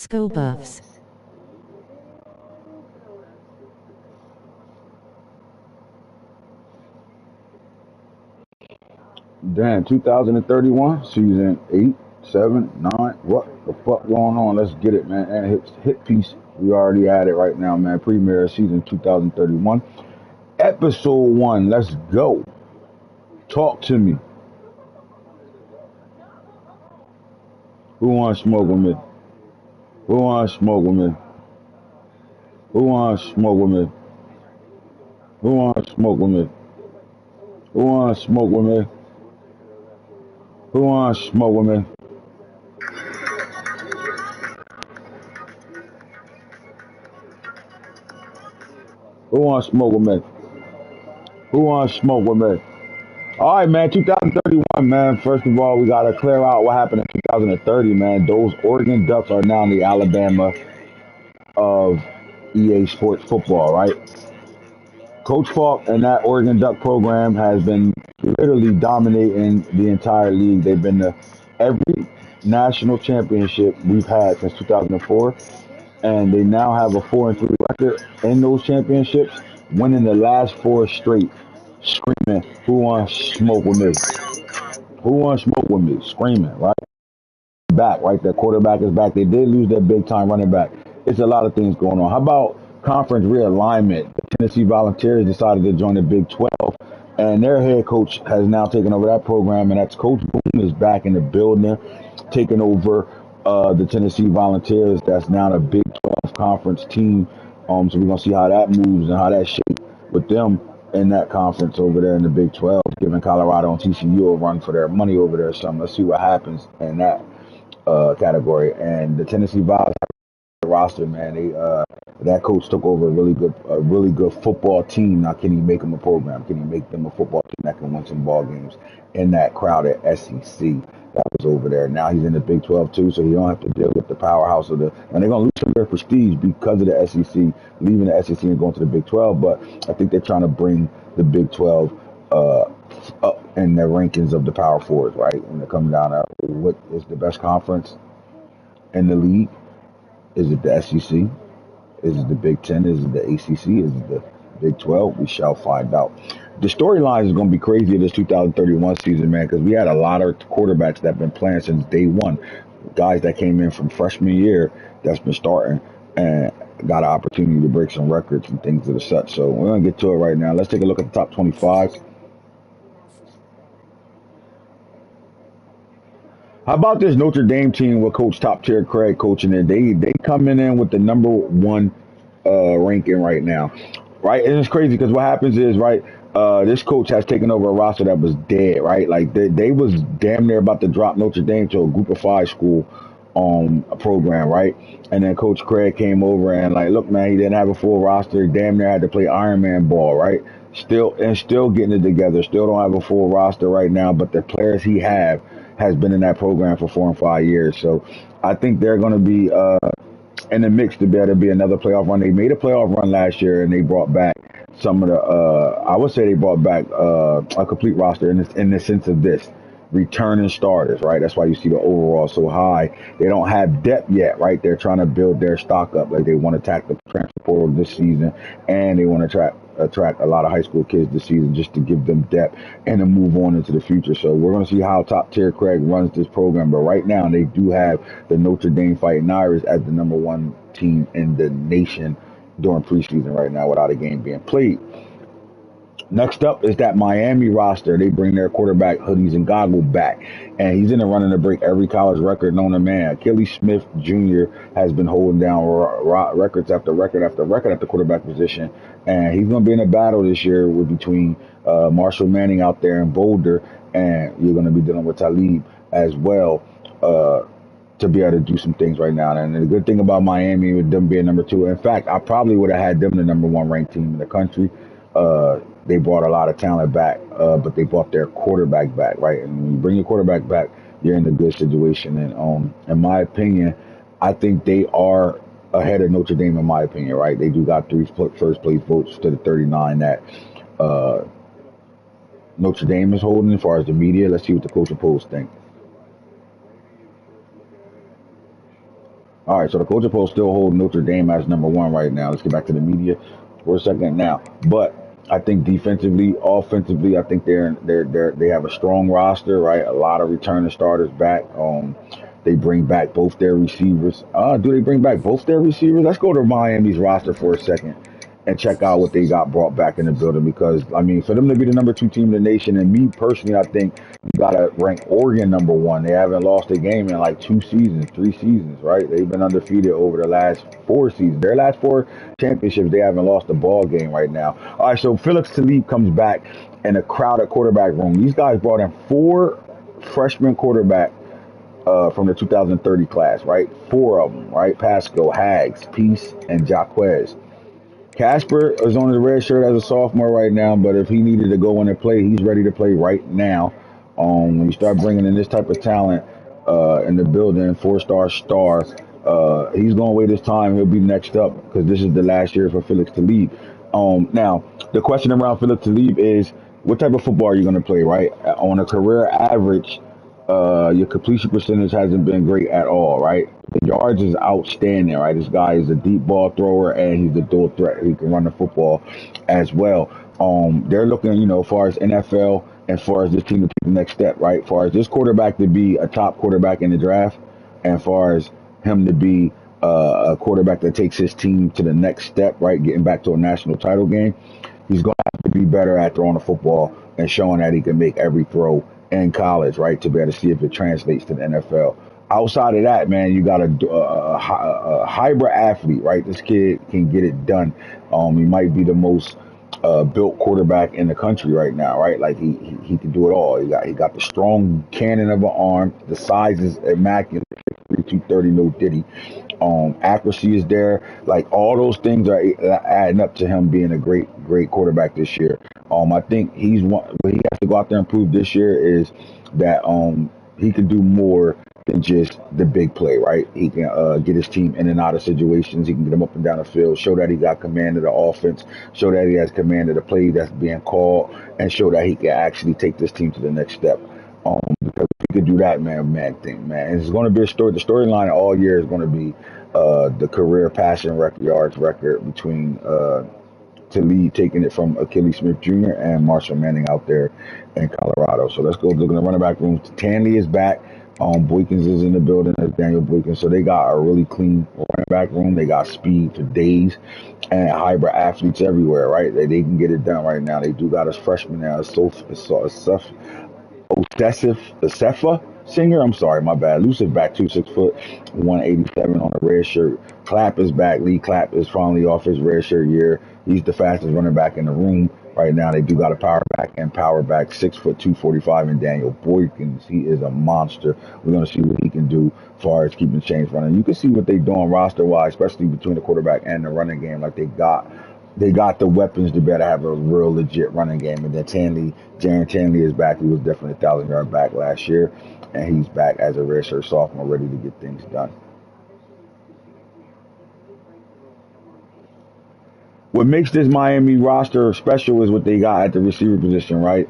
Let's go Buffs. Damn, 2031, season 8, 7, 9. What the fuck going on? Let's get it, man. And hit piece. We already had it right now, man. Premiere season 2031. Episode 1. Let's go. Talk to me. Who wants to smoke with me? Who wants to smoke with me? Who wants to smoke with me? Who wants to smoke with me? Who wants to smoke with me? Who wants to smoke with me? Who wants to smoke with me? Who wants to smoke with me? All right, man. 2031, man. First of all, we gotta clear out what happened in 2030, man. Those Oregon Ducks are now in the Alabama of EA Sports football, right? Coach Falk and that Oregon Duck program has been literally dominating the entire league. They've been to every national championship we've had since 2004, and they now have a 4-3 record in those championships, winning the last 4 straight. Screaming, who wants to smoke with me? Who wants to smoke with me? Screaming, right? Back, right? Their quarterback is back. They did lose their big time running back. It's a lot of things going on. How about conference realignment? The Tennessee Volunteers decided to join the Big 12, and their head coach has now taken over that program, and that's Coach Boone is back in the building, taking over the Tennessee Volunteers. That's now the Big 12 conference team. So we're gonna see how that moves and how that shapes with them in that conference over there in the Big 12, giving Colorado and TCU a run for their money over there or something. Let's see what happens in that category. And the Tennessee Vols roster, man, they that coach took over a really good football team. Now, can he make them a program? Can he make them a football team that can win some ball games in that crowded SEC that was over there? Now he's in the Big 12 too, so he don't have to deal with the powerhouse of and they're gonna lose some of their prestige because of the SEC, leaving the SEC and going to the Big 12. But I think they're trying to bring the Big 12 up in the rankings of the Power Fours, right? And they're coming down to what is the best conference in the league. Is it the SEC? Is it the Big Ten? Is it the ACC? Is it the Big 12? We shall find out. The storyline is going to be crazy this 2031 season, man, because we had a lot of quarterbacks that have been playing since day one. Guys that came in from freshman year that's been starting and got an opportunity to break some records and things of the such. So we're going to get to it right now. Let's take a look at the top 25. How about this Notre Dame team with Coach Top Tier Craig coaching it? They coming in with the number 1 ranking right now, right? And it's crazy because what happens is, right, this coach has taken over a roster that was dead, right? Like they was damn near about to drop Notre Dame to a Group of 5 school a program, right? And then Coach Craig came over and like, look, man, he didn't have a full roster. He damn near had to play Iron Man ball, right? Still getting it together. Still don't have a full roster right now, but the players he has been in that program for 4 and 5 years. So I think they're going to be in the mix to be able to be another playoff run. They made a playoff run last year, and they brought back some of the. I would say they brought back a complete roster in the sense of this returning starters, right? That's why you see the overall so high. They don't have depth yet, right? They're trying to build their stock up. Like they want to attack the transfer portal this season, and they want to attract a lot of high school kids this season just to give them depth and to move on into the future. So we're going to see how Top Tier Craig runs this program. But right now, they do have the Notre Dame Fighting Irish as the number 1 team in the nation during preseason right now without a game being played. Next up is that Miami roster. They bring their quarterback hoodies and goggles back, and he's in the running to break every college record known to man. Achilles Smith Jr. has been holding down records after record after record at the quarterback position, and he's going to be in a battle this year between Marshal Manning out there in Boulder, and you're going to be dealing with Talib as well to be able to do some things right now. And the good thing about Miami with them being number 2, in fact, I probably would have had them the number 1 ranked team in the country. They brought a lot of talent back, but they brought their quarterback back, right? And when you bring your quarterback back, you're in a good situation. And in my opinion, I think they are ahead of Notre Dame, in my opinion, right? They do got 3 first place votes to the 39 that Notre Dame is holding as far as the media. Let's see what the Coach of Polls think. All right, so the culture poll still hold Notre Dame as number one right now. Let's get back to the media for a second now. But I think defensively, offensively, I think they have a strong roster, right? A lot of returning starters back. They bring back both their receivers. Do they bring back both their receivers? Let's go to Miami's roster for a second and check out what they got brought back in the building. Because I mean, for them to be the number two team in the nation, and me personally, I think you gotta rank Oregon number one. They haven't lost a game in like 2 seasons, 3 seasons, right? They've been undefeated over the last 4 seasons. Their last four championships, they haven't lost a ball game right now. All right, so Felix Talib comes back in a crowded quarterback room. These guys brought in four freshman quarterback from the 2030 class, right? Four of them, right? Pascal, Hags, Peace, and Jaquez. Casper is on the red shirt as a sophomore right now, but if he needed to go in and play, he's ready to play right now. When you start bringing in this type of talent in the building, four-star, he's going to wait his time. He'll be next up because this is the last year for Felix Talib. Now, the question around Felix Talib is, what type of football are you going to play, right? On a career average, your completion percentage hasn't been great at all, right? The yards is outstanding, right? This guy is a deep ball thrower and he's a dual threat. He can run the football as well. They're looking, as far as NFL and as far as this team to take the next step, right? As far as this quarterback to be a top quarterback in the draft, and as far as him to be a quarterback that takes his team to the next step, right? Getting back to a national title game, he's going to have to be better at throwing the football and showing that he can make every throw in college, right, to be able to see if it translates to the NFL. Outside of that, man, you got a hybrid athlete, right? This kid can get it done. He might be the most built quarterback in the country right now, right? Like he can do it all. He got the strong cannon of an arm. The size is immaculate. 230, no diddy. Accuracy is there. Like all those things are adding up to him being a great quarterback this year. I think what he has to go out there and prove this year is that he can do more than just the big play, right? He can get his team in and out of situations. He can get them up and down the field, show that he got command of the offense, show that he has command of the play that's being called, and show that he can actually take this team to the next step. Because if he could do that, man, and it's going to be a story. The storyline all year is going to be the career passing yards record between Talib taking it from Achilles Smith Jr. and Marshall Manning out there in Colorado. So let's go look in the running back room. Tanley is back. Boykins is in the building as Daniel Boykins. So they got a really clean running back room. They got speed for days and hybrid athletes everywhere, right? They can get it done right now. They do got a freshman now. Osefa Singer. I'm sorry, my bad. Elusive back too, 6 foot, 187 on a red shirt. Clapp is back. Lee Clapp is finally off his red shirt year. He's the fastest running back in the room right now. They do got a power back, 6 foot, 245, and Daniel Boykins. He is a monster. We're gonna see what he can do as far as keeping chains running. You can see what they doing roster wise, especially between the quarterback and the running game. Like they got the weapons to better have a real legit running game. And then Jaron Tanley is back. He was definitely 1,000-yard back last year, and he's back as a redshirt sophomore, ready to get things done. What makes this Miami roster special is what they got at the receiver position, right?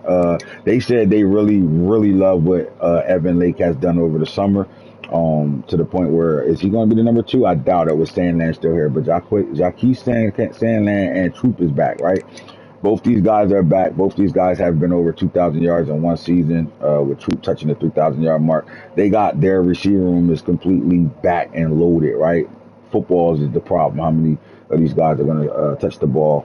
They said they really, really love what Evan Lake has done over the summer. To the point where is he going to be the number two? I doubt it with Sandland still here, but Jaquez Sandland and Troop is back, right? Both these guys are back. Both these guys have been over 2,000 yards in one season, with Troop touching the 3,000-yard mark. They got their receiver room is completely back and loaded, right? Footballs is the problem. How many of these guys are going to touch the ball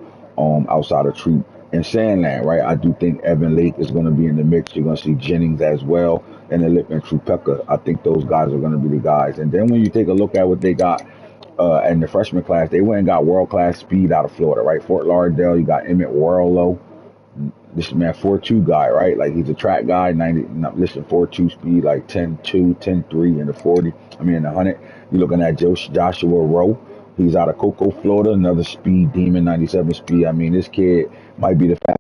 outside of Troop and Sandland, right? I do think Evan Lake is going to be in the mix. You're going to see Jennings as well, and then Trupeka. I think those guys are going to be the guys. And then when you take a look at what they got in the freshman class, they went and got world-class speed out of Florida, right? Fort Lauderdale, you got Emmett Warlow. This man, 4.2 guy, right? Like he's a track guy, 4.2 speed, like 10.2, 10.3 in the 40. In the 100. You're looking at Joshua Rowe. He's out of Cocoa, Florida, another speed demon, 97 speed. This kid might be the fastest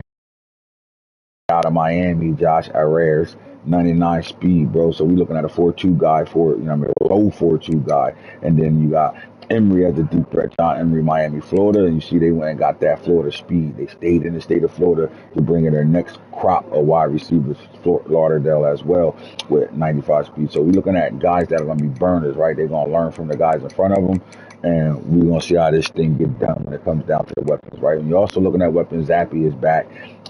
out of Miami, Josh Arrares, 99 speed, bro. So we're looking at a 4.2 guy, low 4.2 guy. And then you got Emory as the deep threat. John Emory, Miami, Florida. And you see they went and got that Florida speed. They stayed in the state of Florida to bring in their next crop of wide receivers, Fort Lauderdale as well, with 95 speed. So we're looking at guys that are going to be burners, right? They're going to learn from the guys in front of them. And we're going to see how this thing gets done when it comes down to the weapons, right? And you're also looking at weapons. Zappy is back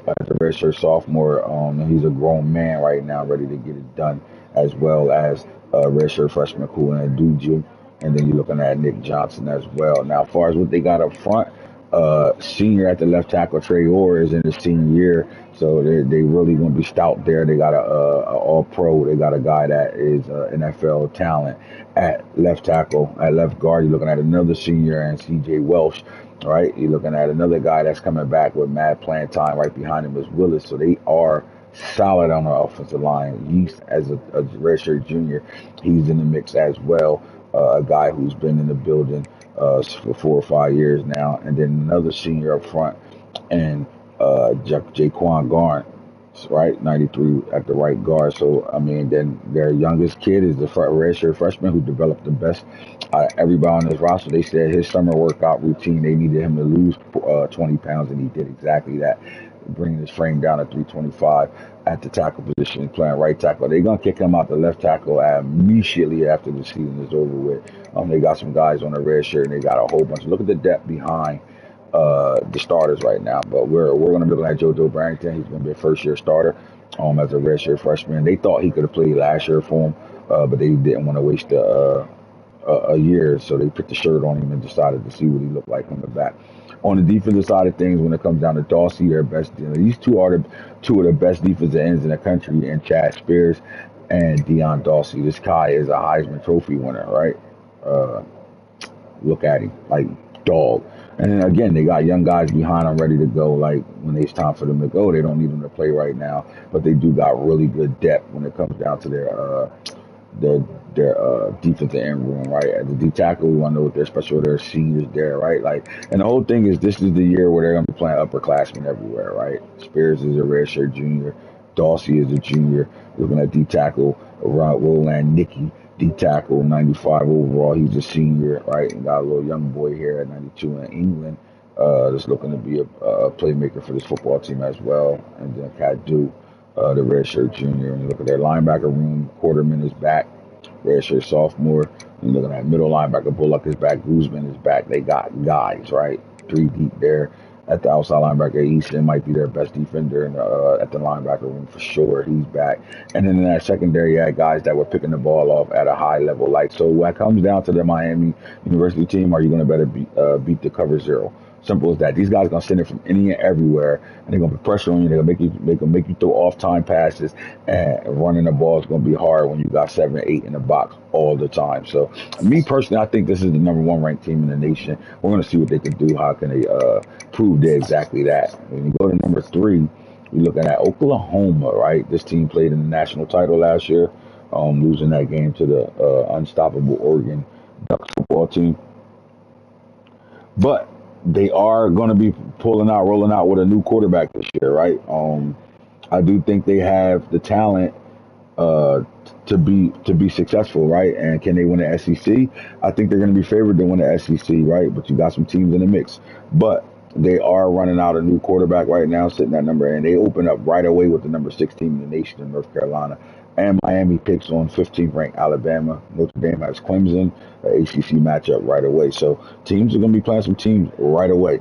as a redshirt sophomore. And he's a grown man right now, ready to get it done, as well as redshirt freshman Kula and Duju. And then you're looking at Nick Johnson as well. Now, as far as what they got up front, senior at the left tackle, Trey Orr, is in his senior year. So they really going to be stout there. They got a all-pro. They got a guy that is NFL talent at left tackle. At left guard, you're looking at another senior and C.J. Welsh, right? You're looking at another guy that's coming back with mad playing time. Right behind him is Willis. So they are solid on the offensive line. Yeast, as a redshirt junior, he's in the mix as well. A guy who's been in the building for 4 or 5 years now, and then another senior up front, and Jaquan Garn, right, 93 at the right guard. So I mean, then their youngest kid is the redshirt freshman who developed the best everybody on this roster. They said his summer workout routine, they needed him to lose 20 pounds, and he did exactly that, bringing his frame down to 325 at the tackle position, playing right tackle. They're going to kick him out the left tackle immediately after the season is over with. They got some guys on the red shirt, and they got a whole bunch. Look at the depth behind the starters right now. But we're going to be looking at JoJo Barrington. He's going to be a first-year starter as a redshirt freshman. They thought he could have played last year for him, but they didn't want to waste a year, so they put the shirt on him and decided to see what he looked like on the back. On the defensive side of things, when it comes down to Dawsey, their best, these two are two of the best defensive ends in the country, and Chad Spears and Deion Dawsey. This guy is a Heisman Trophy winner, right? Look at him, like dog. And then again, they got young guys behind them ready to go. Like when it's time for them to go, they don't need them to play right now, but they do got really good depth when it comes down to their defensive end room, right? At the D tackle, we want to know what their special, their seniors there, right? Like, and the whole thing is, this is the year where they're going to be playing upperclassmen everywhere, right? Spears is a redshirt junior, Dawsey is a junior. Looking at D tackle, Roland Nicky, D tackle, 95 overall. He's a senior, right? And got a little young boy here at 92 in England. That's looking to be a playmaker for this football team as well. And then Cat Du, the redshirt junior. And you look at their linebacker room, Quarterman is back, redshirt sophomore. You're looking at middle linebacker, Bullock is back, Guzman is back. They got guys, right? 3 deep there. At the outside linebacker, Easton might be their best defender at the linebacker room for sure. He's back. And then in that secondary, you had guys that were picking the ball off at a high level. Like, so when it comes down to the Miami University team, are you going to better beat the cover zero? Simple as that. These guys are gonna send it from any and everywhere, and they're gonna put pressure on you. They're gonna make you throw off time passes, and running the ball is gonna be hard when you got 7 or 8 in the box all the time. So, me personally, I think this is the #1 ranked team in the nation. We're gonna see what they can do. How can they prove they're exactly that? When you go to number 3, you're looking at Oklahoma, right? This team played in the national title last year, losing that game to the unstoppable Oregon Ducks football team, but they are going to be rolling out with a new quarterback this year, right? I do think they have the talent to be successful, right? And can they win the SEC? I think they're going to be favored to win the SEC, right? But you got some teams in the mix. But they are running out a new quarterback right now, sitting at number, and they open up right away with the number 6 team in the nation in North Carolina. And Miami picks on 15th ranked Alabama. Notre Dame has Clemson, an ACC matchup right away. So teams are going to be playing some teams right away.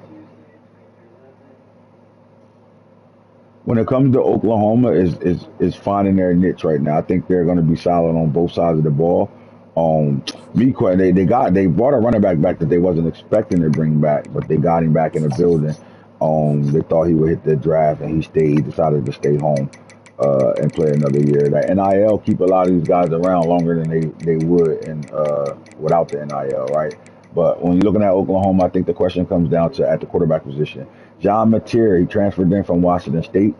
When it comes to Oklahoma, is finding their niche right now. I think they're going to be solid on both sides of the ball. They brought a running back that they wasn't expecting to bring back, but they got him back in the building. They thought he would hit the draft, and he stayed. He decided to stay home and play another year. That NIL keep a lot of these guys around longer than they would and without the NIL, right? But when you're looking at Oklahoma, I think the question comes down to at the quarterback position. John Mateer, he transferred in from Washington State,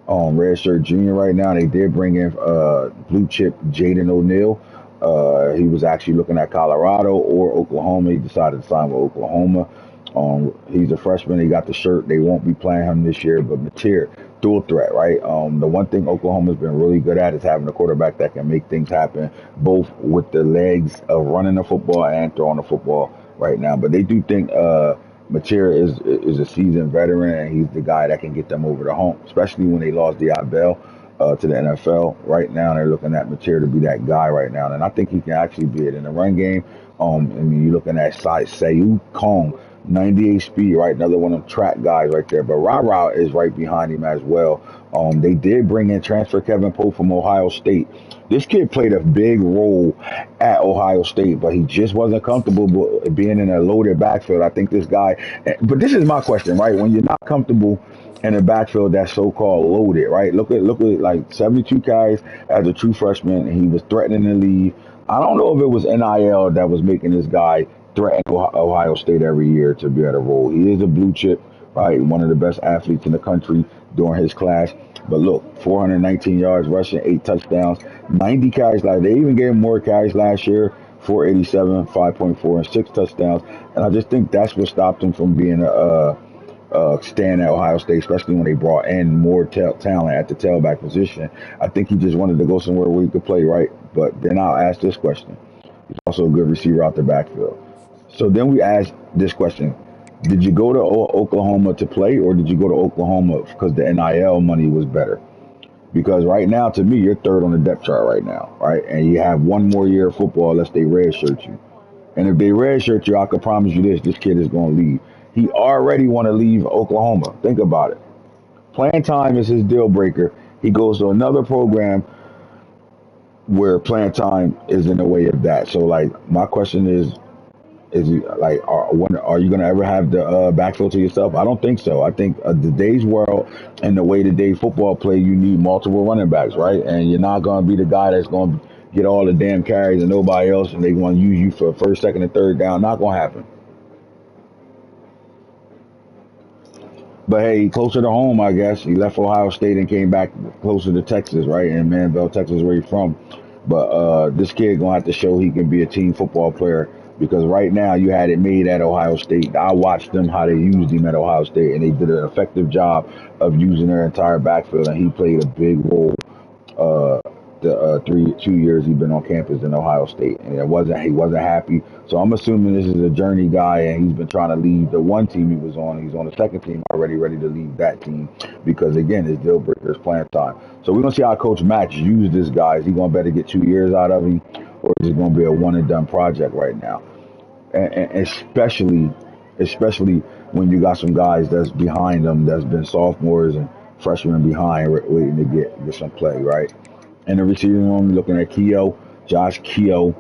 redshirt junior right now. They did bring in blue chip Jaden O'Neal. He was actually looking at Colorado or Oklahoma. He decided to sign with Oklahoma. He's a freshman. He got the shirt. They won't be playing him this year, but Mateer, dual threat, right? The one thing Oklahoma's been really good at is having a quarterback that can make things happen, both with the legs of running the football and throwing the football, right now. But they do think Mateer is a seasoned veteran, and he's the guy that can get them over the hump, especially when they lost Bell to the NFL. Right now, they're looking at Mateer to be that guy right now, and I think he can actually be it in the run game. I mean, you're looking at Sayu Kong, 98 speed, right? Another one of them track guys right there. But Ra is right behind him as well. They did bring in transfer Kevin Pope from Ohio State. This kid played a big role at Ohio State, but he just wasn't comfortable being in a loaded backfield. I think this guy, but this is my question, right? When you're not comfortable in a backfield that's so-called loaded, right? Look at like 72 carries as a true freshman, and he was threatening to leave. I don't know if it was NIL that was making this guy threaten Ohio State every year to be at a role. He is a blue chip, right? One of the best athletes in the country during his class. But look, 419 yards rushing, 8 touchdowns, 90 carries last. They even gave him more carries last year, 487, 5.4, and 6 touchdowns. And I just think that's what stopped him from being a stand at Ohio State, especially when they brought in more talent at the tailback position. I think he just wanted to go somewhere where he could play, right? But then I'll ask this question. He's also a good receiver out the backfield. So then we ask this question. Did you go to Oklahoma to play, or did you go to Oklahoma because the NIL money was better? Because right now, to me, you're third on the depth chart right now, right? And you have one more year of football unless they redshirt you. And if they redshirt you, I can promise you this kid is going to leave. He already want to leave Oklahoma. Think about it. Playing time is his deal breaker. He goes to another program where playing time is in the way of that. So, like, my question is he like, are you gonna ever have the backfield to yourself? I don't think so. I think today's world and the way today football play, you need multiple running backs, right? And you're not gonna be the guy that's gonna get all the damn carries and nobody else, and they want to use you for first, second, and third down. Not gonna happen. But hey, closer to home, I guess. He left Ohio State and came back closer to Texas, right? In Manville, Texas, where he's from. But this kid gonna have to show he can be a team football player because right now you had it made at Ohio State. I watched them how they used him at Ohio State, and they did an effective job of using their entire backfield, and he played a big role uh, the 2 years he's been on campus in Ohio State, and he wasn't happy. So I'm assuming this is a journey guy, and he's been trying to leave the one team he was on. He's on the second team already, ready to leave that team because again, his deal breaker is playing time. So we're gonna see how Coach Max used this guy. Is he gonna better get 2 years out of him, or is it gonna be a one and done project right now? And especially when you got some guys that's behind them that's been sophomores and freshmen behind waiting to get some play, right? In the receiving room, looking at Josh Keogh,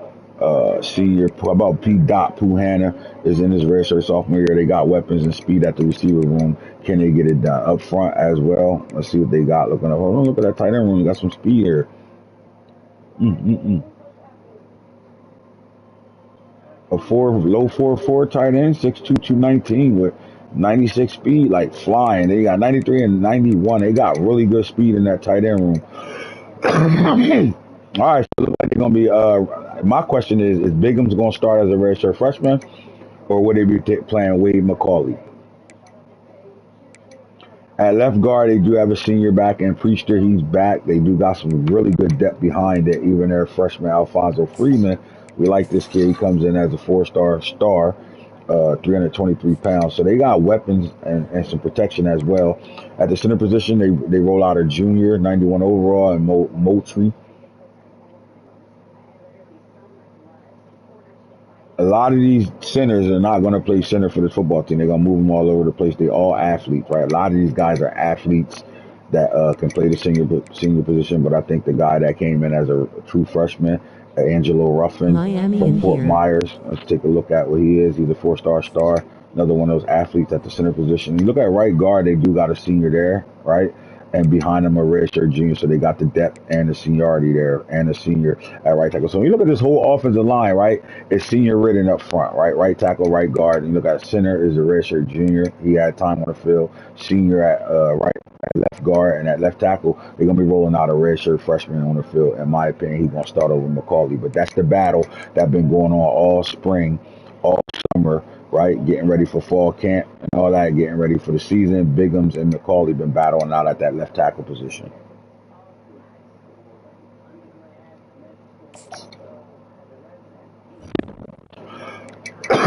senior. How about P. Dot Puhana is in his redshirt sophomore year. They got weapons and speed at the receiver room. Can they get it done up front as well? Let's see what they got. Look at that tight end room. You got some speed here. Mm-mm-mm. A low 4.4 tight end, 6'2", 219 with 96 speed, like flying. They got 93 and 91. They got really good speed in that tight end room. All right, so it looks like they're gonna be. My question is Bigum's gonna start as a redshirt freshman, or would they be playing Wade McCauley? At left guard, they do have a senior back in Priester. He's back. They do got some really good depth behind it. Even their freshman Alfonso Freeman, we like this kid. He comes in as a four-star star, 323 pounds. So they got weapons and some protection as well. At the center position, they roll out a junior, 91 overall, and Moultrie. A lot of these centers are not going to play center for this football team. They're going to move them all over the place. They're all athletes, right? A lot of these guys are athletes that can play the senior position. But I think the guy that came in as a true freshman, Angelo Ruffin from Fort Myers. Let's take a look at what he is. He's a four-star star. Another one of those athletes at the center position. You look at right guard, they do got a senior there, right? And behind them a redshirt junior, so they got the depth and the seniority there, and a senior at right tackle. So when you look at this whole offensive line, right, it's senior ridden up front, right? Right tackle, right guard. And you look at center is a redshirt junior. He had time on the field. Senior at left guard, and at left tackle, they're gonna be rolling out a redshirt freshman on the field. In my opinion, he's gonna start over McCauley. But that's the battle that's been going on all spring, all summer, right? Getting ready for fall camp and all that, getting ready for the season. Bigums and McCauley been battling out at that left tackle position.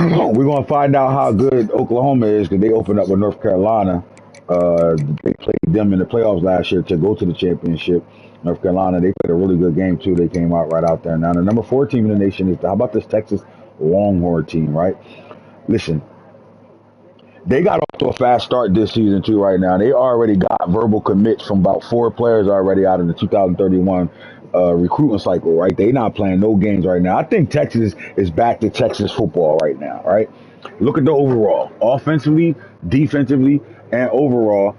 We're gonna find out how good Oklahoma is because they opened up with North Carolina. They played them in the playoffs last year to go to the championship. North Carolina, they played a really good game too. They came out right out there. Now the number 4 team in the nation is how about this Texas Longhorn team, right? Listen, they got off to a fast start this season too. Right now, they already got verbal commits from about 4 players already out of the 2031 recruitment cycle. Right, they not playing no games right now. I think Texas is back to Texas football right now. Right, look at the overall, offensively, defensively, and overall.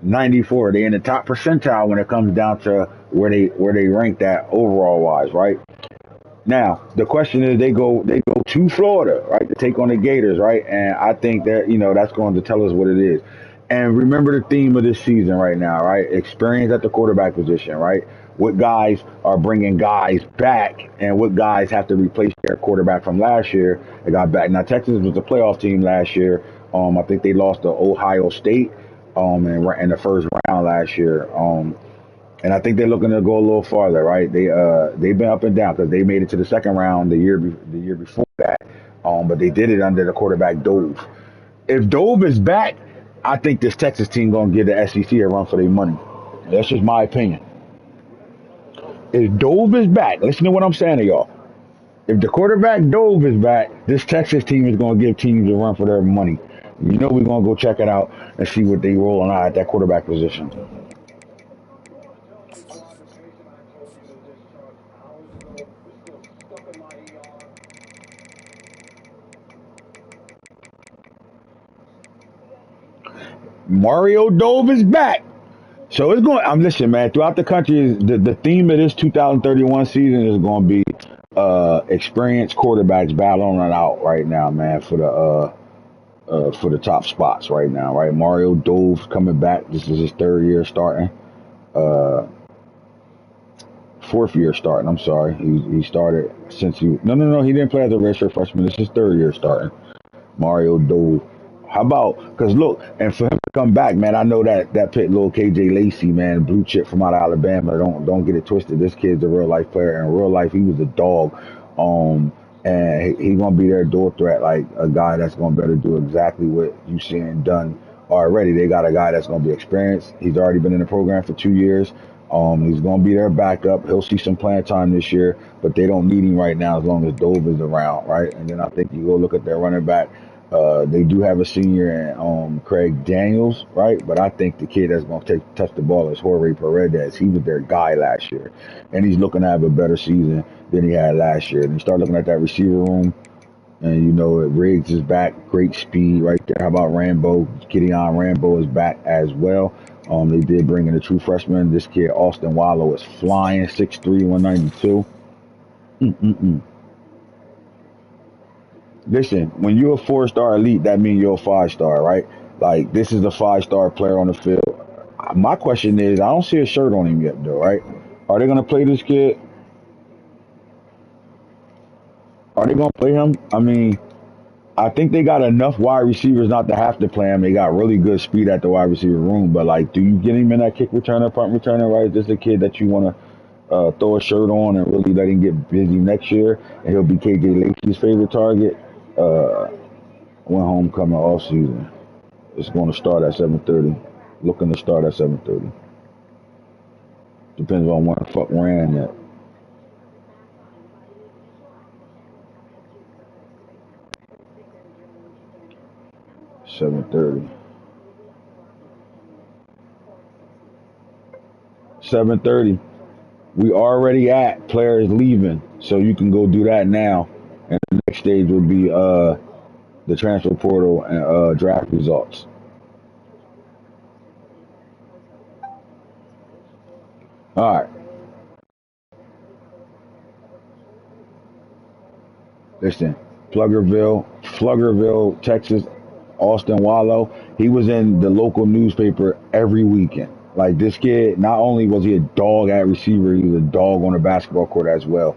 94. They in the top percentile when it comes down to where they rank that overall wise, right? Now, the question is they go to Florida, right, to take on the Gators, right? And I think that, that's going to tell us what it is. And remember the theme of this season right now, right? Experience at the quarterback position, right? What guys are bringing guys back and what guys have to replace their quarterback from last year. They got back. Now, Texas was a playoff team last year. I think they lost to Ohio State in the first round last year. And I think they're looking to go a little farther, right? They've been up and down because they made it to the second round the year before that, but they did it under the quarterback Dove. If Dove is back, I think this Texas team gonna give the SEC a run for their money. That's just my opinion. If Dove is back, listen to what I'm saying to y'all. If the quarterback Dove is back, this Texas team is gonna give teams a run for their money. We're gonna go check it out and see what they rolling out at that quarterback position. Mario Dove is back. So it's going. I'm listening, man. Throughout the country, the theme of this 2031 season is going to be experienced quarterbacks battling it out right now, man, for the top spots right now, right? Mario Dove coming back. This is his 3rd year starting. 4th year starting. I'm sorry. He started since he. No. He didn't play as a redshirt freshman. This is his 3rd year starting. Mario Dove. How about, because look, and for him to come back, man, I know that pit little KJ Lacey, man, blue chip from out of Alabama. Don't get it twisted. This kid's a real life player. In real life, he was a dog. And he gonna be their door threat, like a guy that's gonna better do exactly what you seeing done already. They got a guy that's gonna be experienced. He's already been in the program for 2 years. He's gonna be their backup. He'll see some playing time this year, but they don't need him right now as long as Dove is around, right? And then I think you go look at their running back. They do have a senior in Craig Daniels, right? But I think the kid that's going to touch the ball is Jorge Paredes. He was their guy last year, and he's looking to have a better season than he had last year. And you start looking at that receiver room, and Riggs is back, great speed right there. How about Rambo? Gideon Rambo is back as well. They did bring in a true freshman. This kid, Austin Wallow, is flying, 6'3", 192. Listen, when you're a 4-star elite, that means you're a 5-star, right? Like, this is a 5-star player on the field. My question is, I don't see a shirt on him yet, though, right? Are they going to play this kid? Are they going to play him? I mean, I think they got enough wide receivers not to have to play him. They got really good speed at the wide receiver room. But, like, do you get him in that kick returner, punt returner, right? This is a kid that you want to throw a shirt on and really let him get busy next year. And he'll be KJ Lacey's favorite target. When homecoming off season. It's going to start at 7:30. Looking to start at 7:30. Depends on when the fuck ran yet. 7:30. 7:30. We already at players leaving, so you can go do that now. And the next stage will be the transfer portal and draft results. All right. Listen, Fluggerville, Texas, Austin Wallow. He was in the local newspaper every weekend. Like, this kid, not only was he a dog at receiver, he was a dog on the basketball court as well.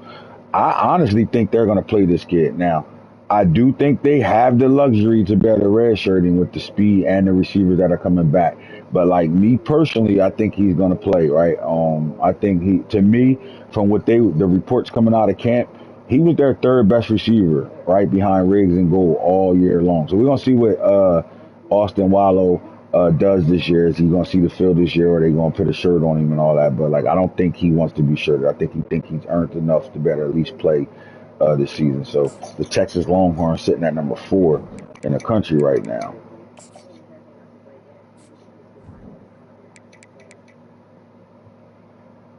I honestly think they're going to play this kid. Now, I do think they have the luxury to bear the redshirting with the speed and the receivers that are coming back. But, like, me personally, I think he's going to play, right? I think to me, from the reports coming out of camp, he was their third best receiver, right behind Riggs and goal all year long. So we're gonna see what Austin Wallow does this year. Is he gonna see the field this year, or are they gonna put a shirt on him and all that? But like, I don't think he wants to be shirted. I think he's earned enough to better at least play this season. So the Texas Longhorns sitting at number 4 in the country right now.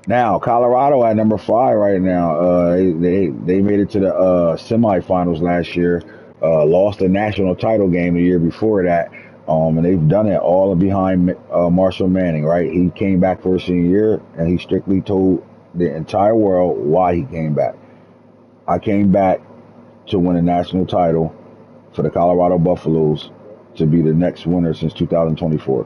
Now Colorado at number 5 right now. They made it to the semifinals last year. Lost the national title game the year before that. And they've done it all behind Marshall Manning. Right, he came back for his senior year, and he strictly told the entire world why he came back. I came back to win a national title for the Colorado Buffaloes to be the next winner since 2024.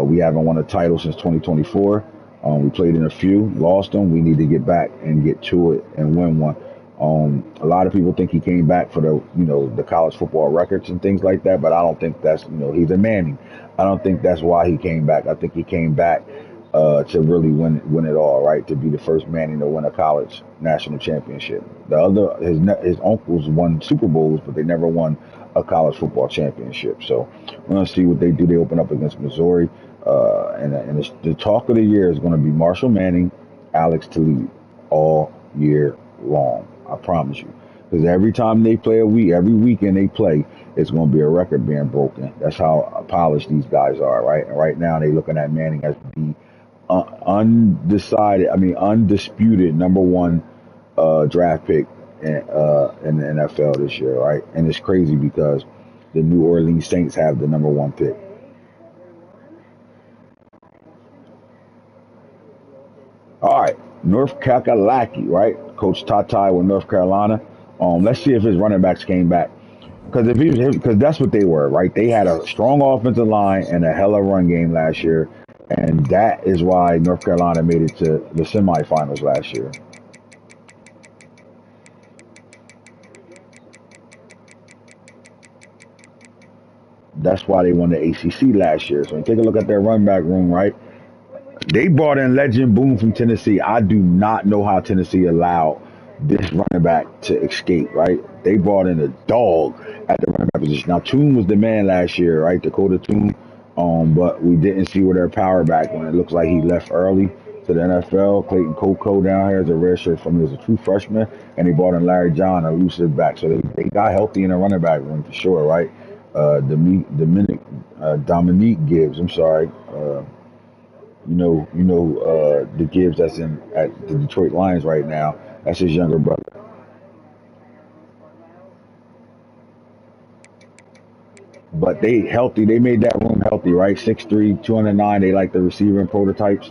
We haven't won a title since 2024. We played in a few, lost them. We need to get back and get to it and win one. A lot of people think he came back for the college football records and things like that, but I don't think that's, he's a Manning. I don't think that's why he came back. I think he came back to really win it all, right? To be the first Manning to win a college national championship. His uncles won Super Bowls, but they never won a college football championship. So we're gonna see what they do. They open up against Missouri, and the talk of the year is going to be Marshall Manning, Alex Tlaib, all year long. I promise you. Because every time they play every weekend they play, it's going to be a record being broken. That's how polished these guys are, right? And right now they're looking at Manning as the undisputed number 1 draft pick in the NFL this year, right? And it's crazy because the New Orleans Saints have the number 1 pick. All right, North Kakalaki, right? Coach Tata with North Carolina. Let's see if his running backs came back. Because that's what they were, right? They had a strong offensive line and a hella run game last year, and that is why North Carolina made it to the semifinals last year. That's why they won the ACC last year. So take a look at their run back room, right? They brought in Legend Boone from Tennessee. I do not know how Tennessee allowed this running back to escape, right? They brought in a dog at the running back position. Now, Toon was the man last year, right? Dakota Toon. But we didn't see where their power back when it looks like he left early to the NFL. Clayton Coco down here is a redshirt from as a true freshman, and they brought in Larry John, a elusive back. So they got healthy in the running back room for sure, right? Dominique Gibbs. I'm sorry. The Gibbs that's in at the Detroit Lions right now. That's his younger brother. But they healthy. They made that room healthy, right? 6'3", 209. They like the receiving prototypes,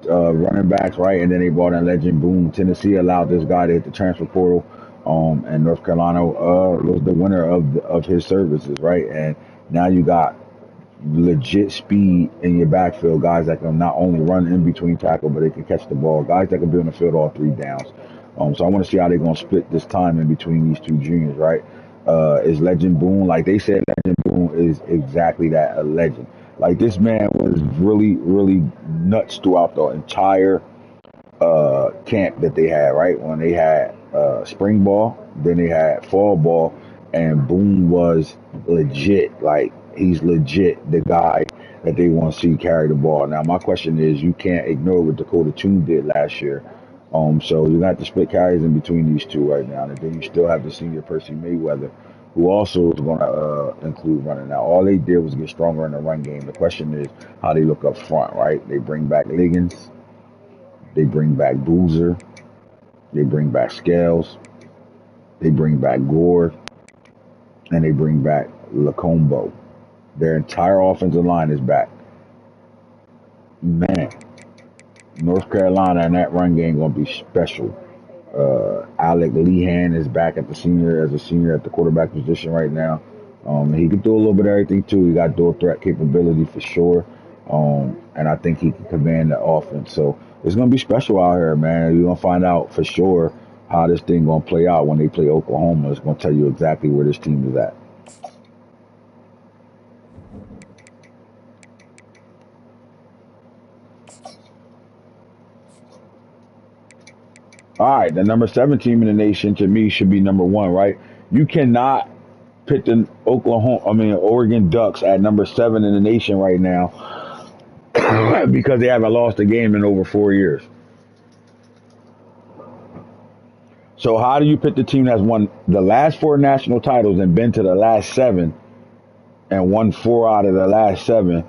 running backs, right? And then they brought in Legend Boone. Tennessee allowed this guy to hit the transfer portal, and North Carolina was the winner of his services, right? And now you got legit speed in your backfield, guys that can not only run in between tackle, but they can catch the ball, guys that can be on the field all 3 downs. So I want to see how they're going to split this time in between these 2 juniors, right? Is Legend Boone, like they said, Legend Boone is exactly that, a legend. Like this man was really, really nuts throughout the entire camp that they had, right? When they had spring ball, then they had fall ball, and Boone was legit. Like he's legit the guy that they want to see carry the ball. Now my question is, you can't ignore what Dakota Toon did last year. So you got to split carries in between these 2 right now, and then you still have the senior Percy Mayweather, who also is going to include running. Now all they did was get stronger in the run game. The question is how they look up front, right? They bring back Liggins. They bring back Boozer. They bring back Scales. They bring back Gore. And they bring back Lacombo. Their entire offensive line is back. Man, North Carolina and that run game going to be special. Alec Lehan is back as a senior at the quarterback position right now. He can do a little bit of everything too. He got dual threat capability for sure. And I think he can command the offense. So it's gonna be special out here, man. You're gonna find out for sure how this thing gonna play out when they play Oklahoma. It's gonna tell you exactly where this team is at. All right, the number 7 team in the nation to me should be number 1, right? You cannot put the Oregon Ducks at number 7 in the nation right now because they haven't lost a game in over 4 years. So how do you put the team that's won the last 4 national titles and been to the last 7 and won 4 out of the last 7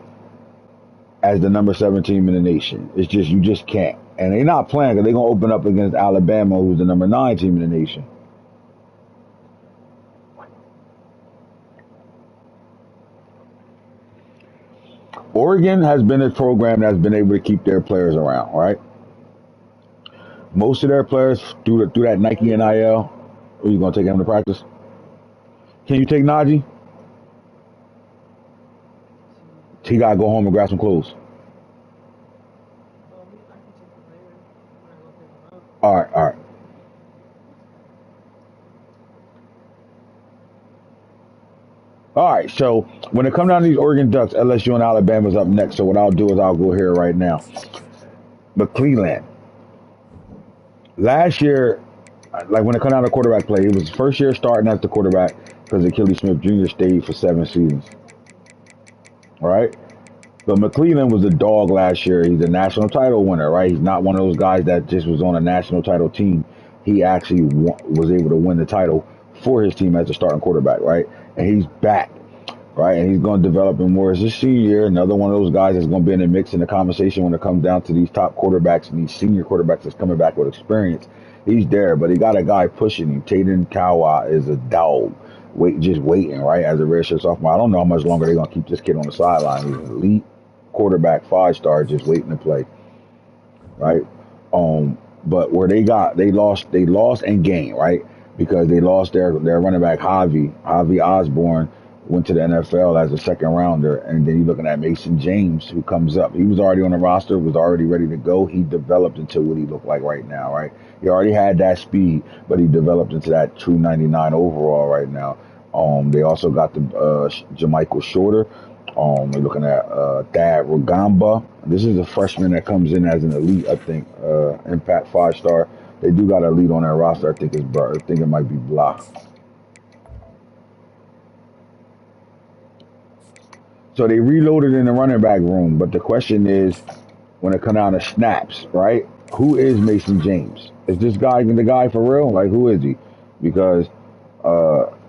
as the number 7 team in the nation? It's just you just can't. And they're not playing because they're gonna open up against Alabama, who's the number 9 team in the nation. Oregon has been a program that's been able to keep their players around, right? Most of their players through that Nike NIL. Are you gonna take him to practice? Can you take Najee? He gotta go home and grab some clothes. All right, all right. All right, so when it comes down to these Oregon Ducks, LSU and Alabama's up next. So what I'll do is I'll go here right now. But Cleveland, last year, like when it comes down to quarterback play, it was his first year starting as the quarterback because Achilles Smith Jr. stayed for 7 seasons. All right, but McClellan was a dog last year. He's a national title winner, right? He's not one of those guys that just was on a national title team. He actually was able to win the title for his team as a starting quarterback, right? And he's back, right? And he's going to develop him more as his senior year. Another one of those guys that's going to be in the mix in the conversation when it comes down to these top quarterbacks and these senior quarterbacks that's coming back with experience. He's there, but he got a guy pushing him. Peyton is a dog, just waiting, right? As a redshirt sophomore, I don't know how much longer they're going to keep this kid on the sideline. He's an elite quarterback, 5-star, just waiting to play, right? But where they lost and gained, right? Because they lost their running back Javi Osborne went to the NFL as a second rounder, and then you're looking at Mason James who comes up. He was already on the roster, was already ready to go. He developed into what he looked like right now, right? He already had that speed, but he developed into that true 99 overall right now. They also got the Jermichael Shorter. We're looking at Thad Rugamba. This is a freshman that comes in as an elite, I think, impact 5-star. They do got a lead on their roster. I think it might be Blah. So they reloaded in the running back room, but the question is, when it comes down to snaps, right? Who is Mason James? Is this guy the guy for real? Like, who is he? Because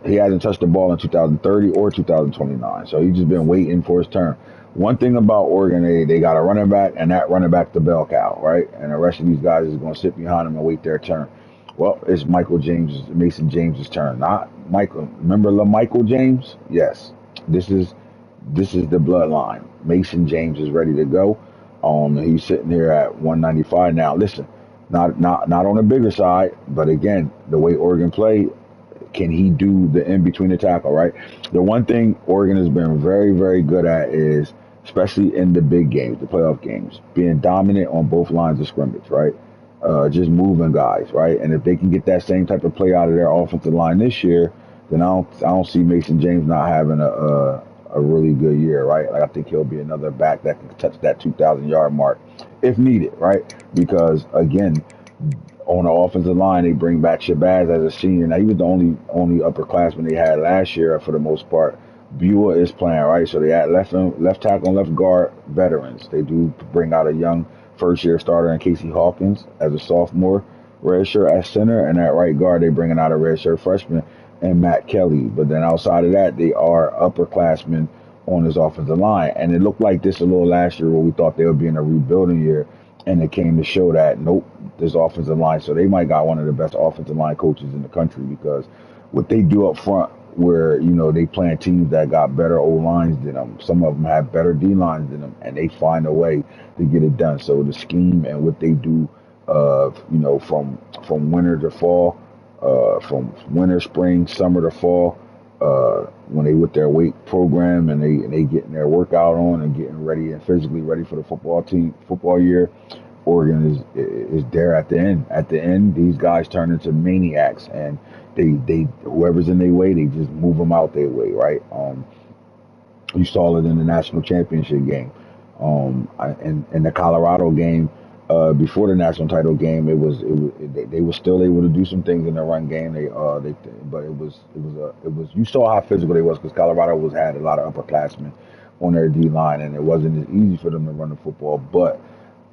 he hasn't touched the ball in 2030 or 2029, so he's just been waiting for his turn. One thing about Oregon, they got a running back, and that running back the bell cow, right? And the rest of these guys is going to sit behind him and wait their turn. Well, it's Mason James's turn, not Michael. Remember Michael James? Yes. This is the bloodline. Mason James is ready to go. He's sitting here at 195 now. Listen, not on the bigger side, but again, the way Oregon play, can he do the in between the tackle, right? The one thing Oregon has been very, very good at is, especially in the big games, the playoff games, being dominant on both lines of scrimmage, right? Just moving guys, right? And if they can get that same type of play out of their offensive line this year, then I don't see Mason James not having a really good year, right? Like I think he'll be another back that can touch that 2,000-yard mark if needed, right? Because again, on the offensive line, they bring back Shabazz as a senior. Now he was the only upperclassman they had last year for the most part. Bua is playing, right? So they add left tackle and left guard veterans. They do bring out a young first-year starter in Casey Hawkins as a sophomore, redshirt at center, and at right guard they bringing out a redshirt freshman and Matt Kelly. But then outside of that, they are upperclassmen on his offensive line. And it looked like this a little last year where we thought they would be in a rebuilding year, and it came to show that nope, this offensive line. So they might got one of the best offensive line coaches in the country, because what they do up front, where they playing teams that got better O lines than them, some of them have better D lines than them, and they find a way to get it done. So the scheme and what they do, from winter to fall, from winter, spring, summer to fall, when they with their weight program and they getting their workout on and getting ready and physically ready for the football year, Oregon is there at the end. At the end, these guys turn into maniacs, and they whoever's in their way, they just move them out their way, right? You saw it in the national championship game. In the Colorado game, Before the national title game, they were still able to do some things in the run game. But it was you saw how physical they was because Colorado had a lot of upperclassmen on their D line, and it wasn't as easy for them to run the football. But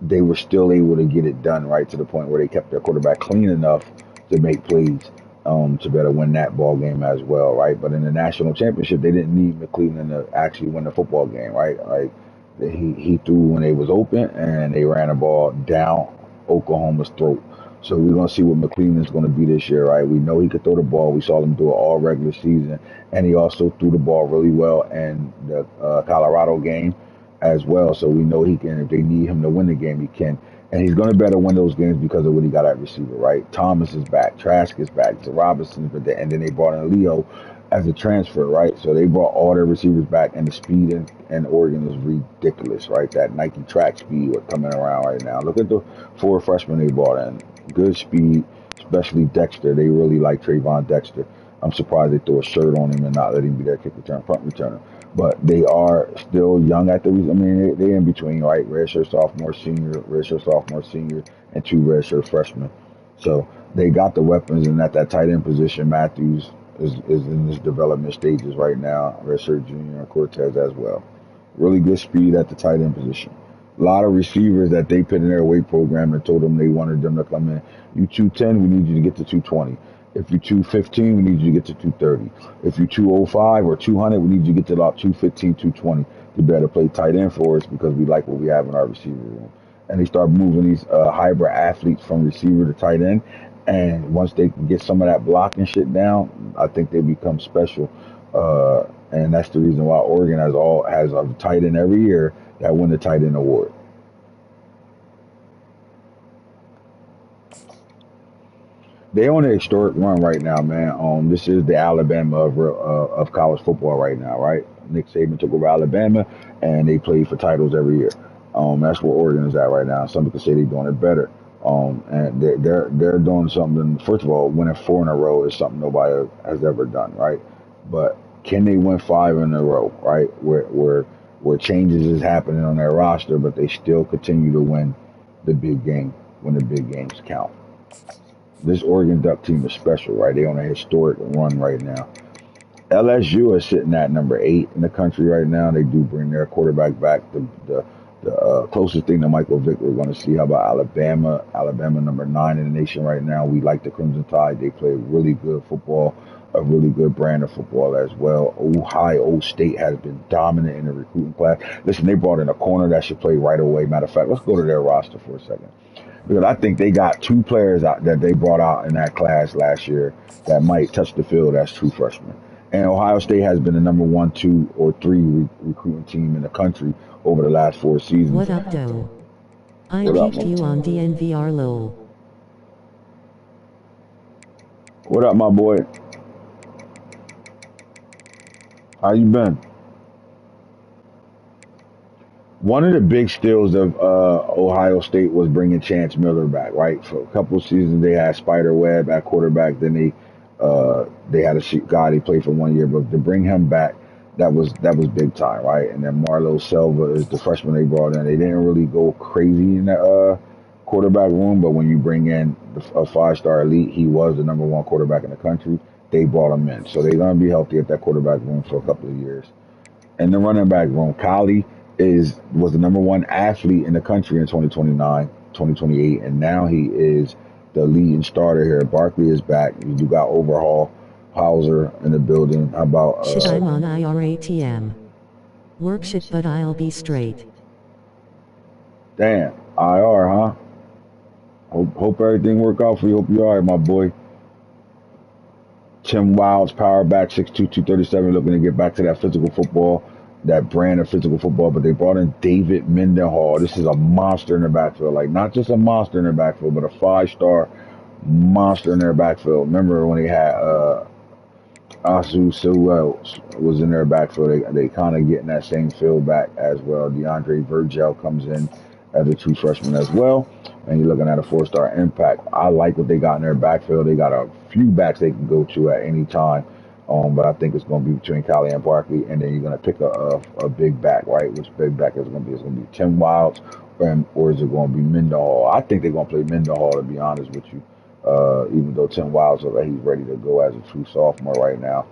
they were still able to get it done right to the point where they kept their quarterback clean enough to make plays to better win that ball game as well, right? But in the national championship, they didn't need McClellan to actually win the football game, right? Like he threw when they was open and they ran the ball down Oklahoma's throat. So we're gonna see what McClellan's gonna be this year, right? We know he could throw the ball. We saw him do it all regular season, and he also threw the ball really well in the Colorado game as well. So we know he can. If they need him to win the game, he can. And he's going to better win those games because of what he got at receiver, right? Thomas is back, Trask is back, Robinson's but and then they brought in Leo as a transfer, right? So they brought all their receivers back, and the speed in Oregon is ridiculous, right? That Nike track speed coming around right now. Look at the 4 freshmen they brought in. Good speed, especially Dexter. They really like Trayvon Dexter. I'm surprised they threw a shirt on him and not let him be their kick return, punt returner. But they are still young at the. I mean, they're in between, right? Redshirt sophomore, senior, and 2 redshirt freshmen. So they got the weapons, and at that tight end position, Matthews is in his development stages right now. Redshirt junior and Cortez as well. Really good speed at the tight end position. A lot of receivers that they put in their weight program and told them they wanted them to come in. You 210, we need you to get to 220. If you're 215, we need you to get to 230. If you're 205 or 200, we need you to get to about 215, 220 to better play tight end for us because we like what we have in our receiver room. And they start moving these hybrid athletes from receiver to tight end. And once they can get some of that blocking shit down, I think they become special. And that's the reason why Oregon has a tight end every year that win the tight end award. They on a historic run right now, man. This is the Alabama of college football right now, right? Nick Saban took over Alabama, and they play for titles every year. That's where Oregon is at right now. Some people say they're doing it better. And they're doing something. First of all, winning 4 in a row is something nobody has ever done, right? But can they win 5 in a row, right? Where changes is happening on their roster, but they still continue to win the big game when the big games count. This Oregon Duck team is special, right? They're on a historic run right now. LSU is sitting at number 8 in the country right now. They do bring their quarterback back. The closest thing to Michael Vick we're going to see. How about Alabama? Alabama number 9 in the nation right now. We like the Crimson Tide. They play really good football, a really good brand of football as well. Ohio State has been dominant in the recruiting class. Listen, they brought in a corner that should play right away. Matter of fact, let's go to their roster for a second. Because I think they got 2 players out that they brought out in that class last year that might touch the field as true freshmen. And Ohio State has been the number 1, 2, or 3 recruiting team in the country over the last 4 seasons. What up, Doe? I peeped you on DNVR lol. What up, my boy? How you been? One of the big steals of Ohio State was bringing Chance Miller back, right? For a couple of seasons, they had Spider Webb at quarterback. Then they had a guy they played for 1 year, but to bring him back, that was big time, right? And then Marlo Selva is the freshman they brought in. They didn't really go crazy in that quarterback room, but when you bring in a 5-star elite, he was the number 1 quarterback in the country. They brought him in, so they're gonna be healthy at that quarterback room for a couple of years. In the running back room, Kali was the number 1 athlete in the country in 2029, 2028, and now he is the leading starter here. Barkley is back. You got Overhaul, Hauser in the building. How about shit, I'm on IRATM. Work shit, but I'll be straight. Damn, IR, huh? Hope everything work out for you. Hope you're all right, my boy. Tim Wilds, power back, 6'2", 237, looking to get back to that physical football, that brand of physical football. But they brought in David Mendenhall. This is a monster in the backfield. Like, not just a monster in their backfield, but a 5-star monster in their backfield. Remember when they had Asu Sewell was in their backfield. They kind of getting that same feel back as well. DeAndre Virgil comes in as a true freshman as well. And you're looking at a 4-star impact. I like what they got in their backfield. They got a few backs they can go to at any time. But I think it's going to be between Callie and Barkley, and then you're going to pick a big back, right? Which big back is going to be? It's going to be Tim Wilds, or is it going to be Mendenhall? I think they're going to play Mendenhall, to be honest with you. Even though Tim Wilds looks like he's ready to go as a true sophomore right now.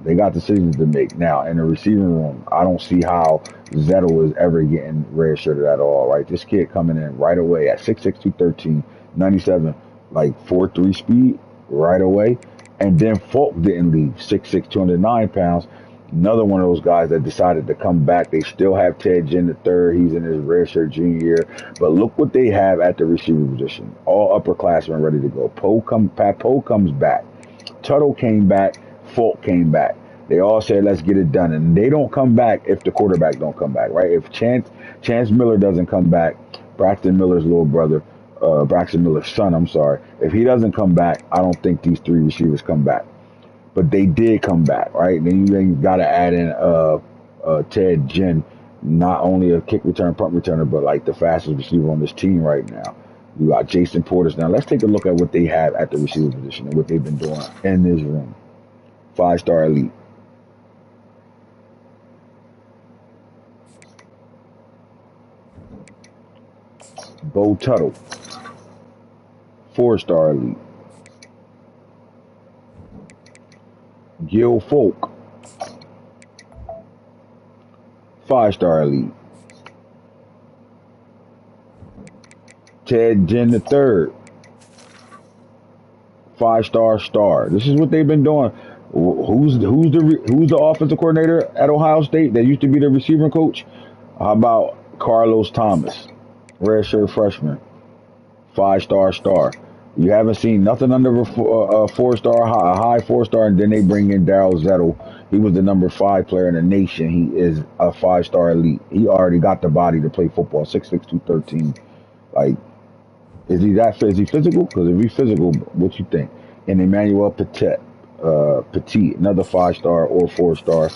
They got decisions to make. Now, in the receiving room, I don't see how Zettel is ever getting redshirted at all, right? This kid coming in right away at 6'6", 213, 97, like 4.3 speed right away. And then Falk didn't leave, 6'6", 209 pounds. Another one of those guys that decided to come back. They still have Ted Ginn the third. He's in his redshirt junior year. But look what they have at the receiver position. All upperclassmen ready to go. Pat Poe comes back. Tuttle came back. Falk came back. They all said, let's get it done. And they don't come back if the quarterback don't come back, right? If Chance Miller doesn't come back, Braxton Miller's little brother, Braxton Miller's son, I'm sorry. If he doesn't come back, I don't think these three receivers come back. But they did come back, right? Then you got to add in Ted Ginn, not only a kick return, punt returner, but like the fastest receiver on this team right now. You got Jason Portis. Now let's take a look at what they have at the receiver position and what they've been doing in this room. 5-star elite. Bo Tuttle. 4-star elite. Gil Folk. 5-star elite. Ted Ginn the third. 5-star star. This is what they've been doing. Who's the offensive coordinator at Ohio State that used to be the receiving coach? How about Carlos Thomas, redshirt freshman, 5-star star. You haven't seen nothing under a 4-star, a high 4-star, and then they bring in Darryl Zettel. He was the number 5 player in the nation. He is a 5-star elite. He already got the body to play football. 6'6", 213. Like, is he physical? Because if he's physical, what you think? And Emmanuel Petit, another 5-star or 4-star.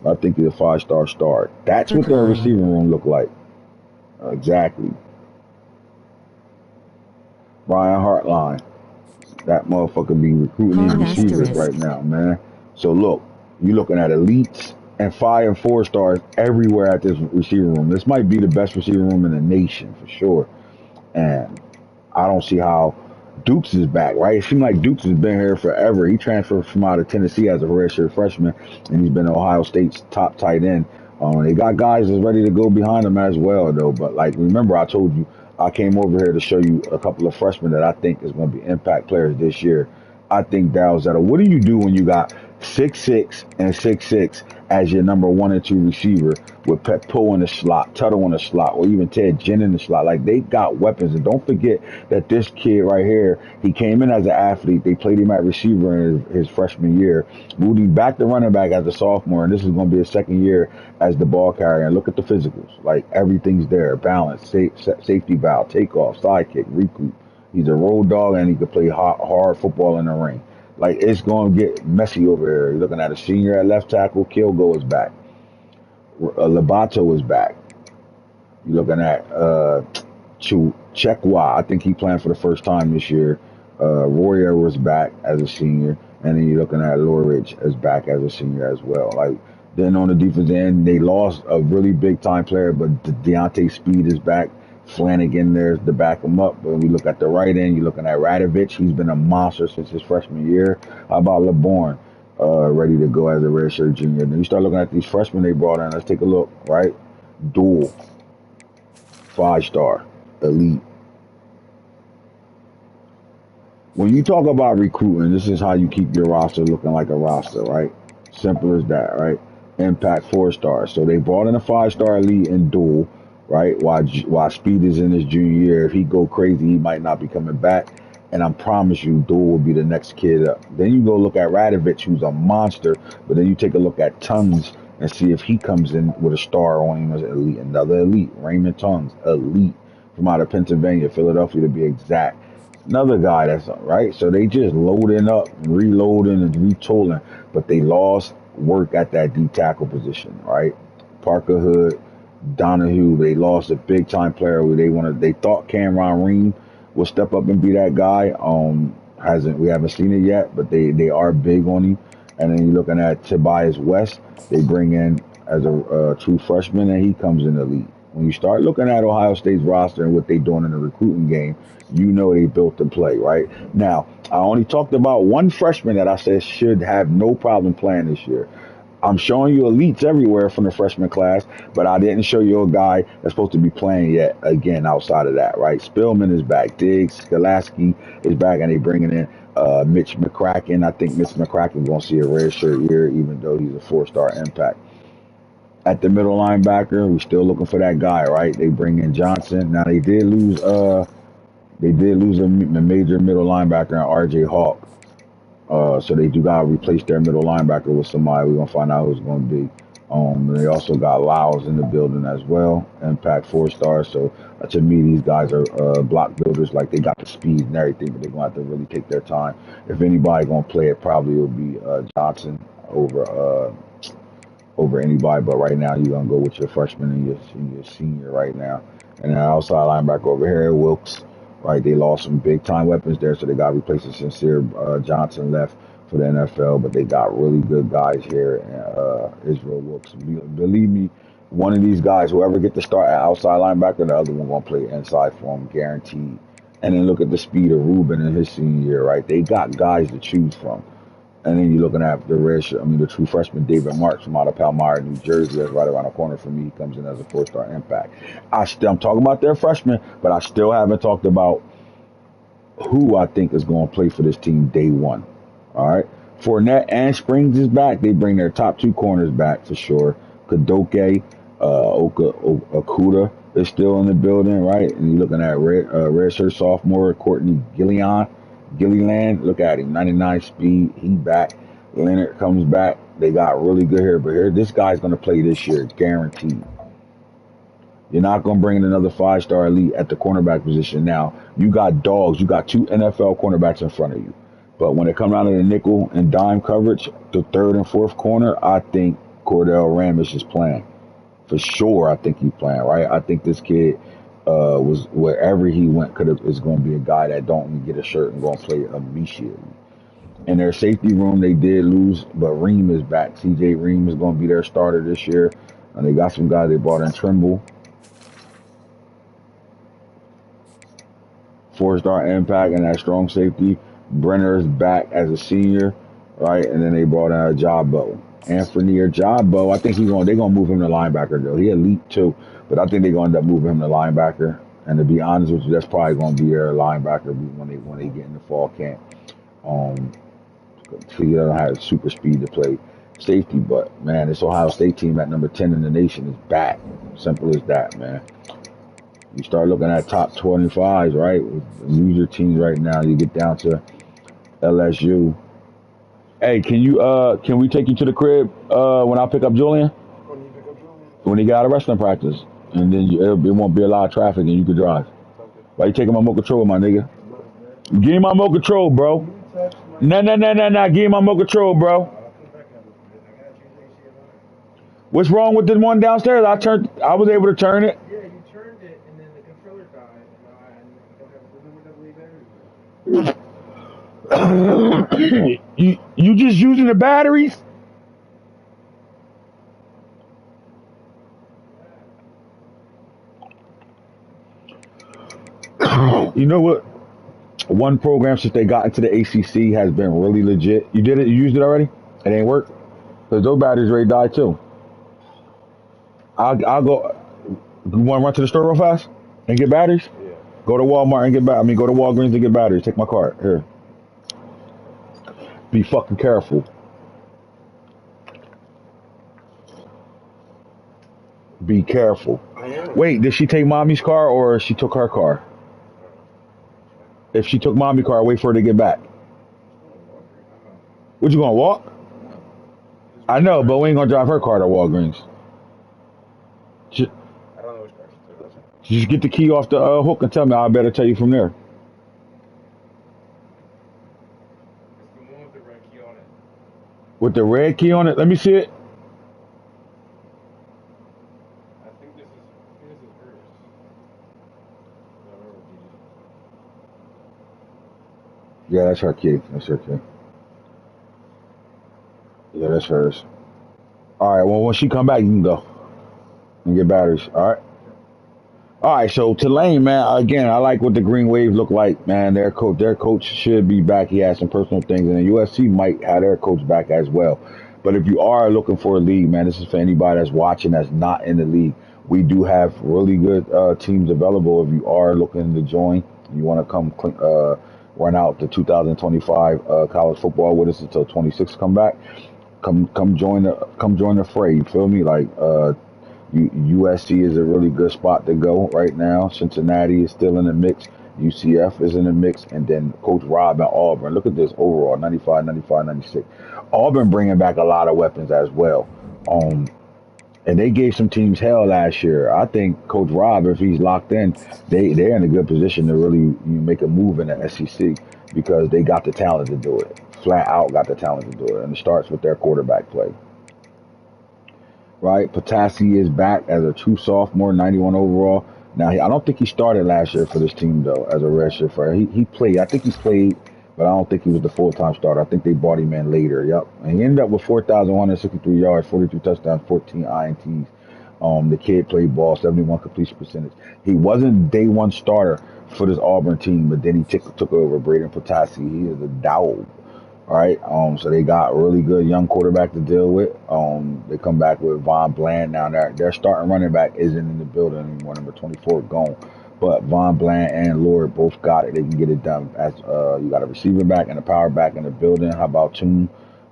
I think he's a 5-star star. That's what their receiving room look like. Exactly. Ryan Hartline. That motherfucker be recruiting these receivers right now, man. So look, you're looking at elites and 5 and 4 stars everywhere at this receiver room. This might be the best receiver room in the nation for sure. And I don't see how Dukes is back, right? It seems like Dukes has been here forever. He transferred from out of Tennessee as a redshirt freshman, and he's been Ohio State's top tight end. They got guys that's ready to go behind him as well, though. But like, remember, I told you I came over here to show you a couple of freshmen that I think is going to be impact players this year. I think Darryl Zettel. What do you do when you got 6'6" and 6'6" as your number 1 and 2 receiver with Pat Poe in the slot, Tuttle in the slot, or even Ted Ginn in the slot? Like, they got weapons. And don't forget that this kid right here, he came in as an athlete. They played him at receiver in his freshman year, moved him back to running back as a sophomore, and this is going to be his second year as the ball carrier. And look at the physicals. Like, everything's there. Balance, safety valve, takeoff, sidekick, recoup. He's a road dog, and he can play hard football in the ring. Like, it's going to get messy over here. You're looking at a senior at left tackle. Kilgo is back. Labato is back. You're looking at Chekwa. I think he playing for the first time this year. Royer was back as a senior. And then you're looking at Lorridge as back as a senior as well. Like, then on the defense end, they lost a really big-time player, but Deontay Speed is back. Flanagan there's to back him up. But when we look at the right end, you're looking at Radovich. He's been a monster since his freshman year. How about LeBourne, ready to go as a redshirt junior? Then you start looking at these freshmen they brought in. Let's take a look, right? Dual, 5-star, elite. When you talk about recruiting, this is how you keep your roster looking like a roster, right? Simple as that, right? Impact 4-star. So they brought in a 5-star elite and dual, right? While Speed is in his junior year, if he go crazy, he might not be coming back. And I promise you, Dual will be the next kid up. Then you go look at Radovich, who's a monster. But then you take a look at Tongues and see if he comes in with a star on him as an elite. Another elite, Raymond Tongues, elite from out of Pennsylvania, Philadelphia to be exact. Another guy that's right. So they just loading up, reloading and retooling, but they lost work at that D tackle position, right? Parker Hood, Donahue, they lost a big time player where they thought Cameron Ream will step up and be that guy. We haven't seen it yet, but they are big on him. And then you're looking at Tobias West. They bring in as a true freshman, and he comes in elite. When you start looking at Ohio State's roster and what they're doing in the recruiting game, you know they built to play, right? Now, I only talked about one freshman that I said should have no problem playing this year. I'm showing you elites everywhere from the freshman class, but I didn't show you a guy that's supposed to be playing yet again outside of that, right? Spillman is back. Diggs, Skolaski is back, and they bringing in Mitch McCracken. I think Mitch McCracken's going to see a red shirt year, even though he's a four-star impact. At the middle linebacker, we're still looking for that guy, right? They bring in Johnson. Now they did lose a major middle linebacker in R.J. Hawk. So they do gotta replace their middle linebacker with somebody. We're gonna find out who's gonna be. They also got Lyles in the building as well, impact four stars. So to me, these guys are block builders. Like they got the speed and everything, but they're gonna have to really take their time. If anybody gonna play it, probably will be Johnson over anybody. But right now, you're gonna go with your freshman and your senior right now. And then outside linebacker over here, Wilkes. Right, they lost some big time weapons there, so they got replacing Sincere Johnson left for the NFL. But they got really good guys here. Israel Wilkes. Believe me, one of these guys, whoever get to start at outside linebacker, the other one gonna play inside for him, guaranteed. And then look at the speed of Ruben in his senior year. Right, they got guys to choose from. And then you're looking at the true freshman David Marks from out of Palmyra, New Jersey. That's right around the corner for me. He comes in as a four-star impact. I'm talking about their freshmen, but I still haven't talked about who I think is going to play for this team day one. All right. Fournette and Springs is back. They bring their top two corners back for sure. Kadoke, Okuda is still in the building, right? And you're looking at redshirt sophomore Courtney Gilliland. Look at him, 99 speed. He back. Leonard comes back. They got really good here, but this guy's going to play this year, guaranteed. You're not going to bring in another five-star elite at the cornerback position. Now, you got dogs. You got two NFL cornerbacks in front of you. But when it comes down to the nickel and dime coverage, the third and fourth corner, I think Cordell Ramish is playing. For sure, I think he's playing, right? I think this kid was, wherever he went, is going to be a guy that don't even get a shirt and going to play immediately. In their safety room, they did lose, but Ream is back. C.J. Ream is going to be their starter this year. And they got some guys they brought in, Trimble. Four-star impact and that strong safety. Brenner's back as a senior, right? And then they brought in a Jabbo. Anthony or Jabbo, I think they're gonna move him to linebacker though. He elite too, but I think they're gonna end up moving him to linebacker. And to be honest with you, that's probably gonna be their linebacker when they get in the fall camp. So you don't have super speed to play safety, but man, this Ohio State team at number 10 in the nation is back. Simple as that, man. You start looking at top 25s, right? Use your teams right now. You get down to LSU. Hey, can we take you to the crib when I pick up Julian? When you pick up Julian? When he got out of wrestling practice. And then it won't be a lot of traffic and you can drive. Why you taking my remote control, my nigga? Give me my remote control, bro. Nah. Give me my remote control, bro. What's wrong with the one downstairs? I was able to turn it. Yeah, you turned it, and then the controller died, and I don't have the batteries. you just using the batteries? You know what? One program since they got into the ACC has been really legit. You did it? You used it already? It ain't work? Because those batteries already died too. I'll go. You want to run to the store real fast and get batteries? Yeah. Go to Walmart and go to Walgreens and get batteries. Take my card. Here. Be fucking careful. Be careful. Wait, did she take mommy's car or she took her car? If she took mommy's car, wait for her to get back. What, you gonna walk? I know, but we ain't gonna drive her car to Walgreens. I don't know which car she took. Just get the key off the hook and tell me. I better tell you from there. It's the one with the red key on it. With the red key on it? Let me see it. I think this is hers. Yeah, that's her key. That's her key. Yeah, that's hers. All right. Well, when she come back, you can go and get batteries. All right. All right, so Tulane, man, again, I like what the Green Wave look like, man. Their coach should be back. He had some personal things, and then USC might have their coach back as well. But if you are looking for a league, man, this is for anybody that's watching that's not in the league. We do have really good teams available. If you are looking to join, you want to come run out the 2025 college football with us until 26 come back. Come join the fray. You feel me? Like USC is a really good spot to go right now. Cincinnati is still in the mix. UCF is in the mix. And then Coach Rob at Auburn. Look at this overall, 95, 95, 96. Auburn bringing back a lot of weapons as well. Um, and they gave some teams hell last year. I think Coach Rob, if he's locked in, they're in a good position to really make a move in the SEC because they got the talent to do it. Flat out got the talent to do it. And it starts with their quarterback play. Right? Potassi is back as a true sophomore, 91 overall. Now, I don't think he started last year for this team, though, as a redshirt player. He played. I think he played, but I don't think he was the full-time starter. I think they brought him in later. Yep. And he ended up with 4,163 yards, 43 touchdowns, 14 INTs. The kid played ball, 71 completion percentage. He wasn't day one starter for this Auburn team, but then he took over Braden Potassi. He is a dog. All right. So they got a really good young quarterback to deal with. They come back with Von Bland. Now their starting running back isn't in the building anymore. Number 24 gone. But Von Bland and Lord both got it. They can get it done. As you got a receiver back and a power back in the building. How about Toon?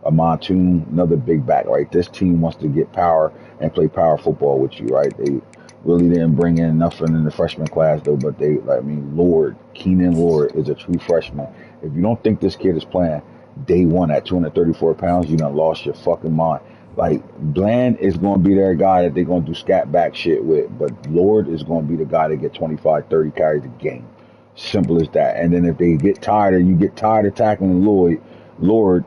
Montoon, another big back, right? This team wants to get power and play power football with you, right? They really didn't bring in nothing in the freshman class though, but Lord, Keenan Lord is a true freshman. If you don't think this kid is playing day one at 234 pounds, you done lost your fucking mind. Like, Bland is going to be their guy that they're going to do scat back shit with, but Lord is going to be the guy that get 25, 30 carries a game. Simple as that. And then if they get tired or you get tired of tackling Lord,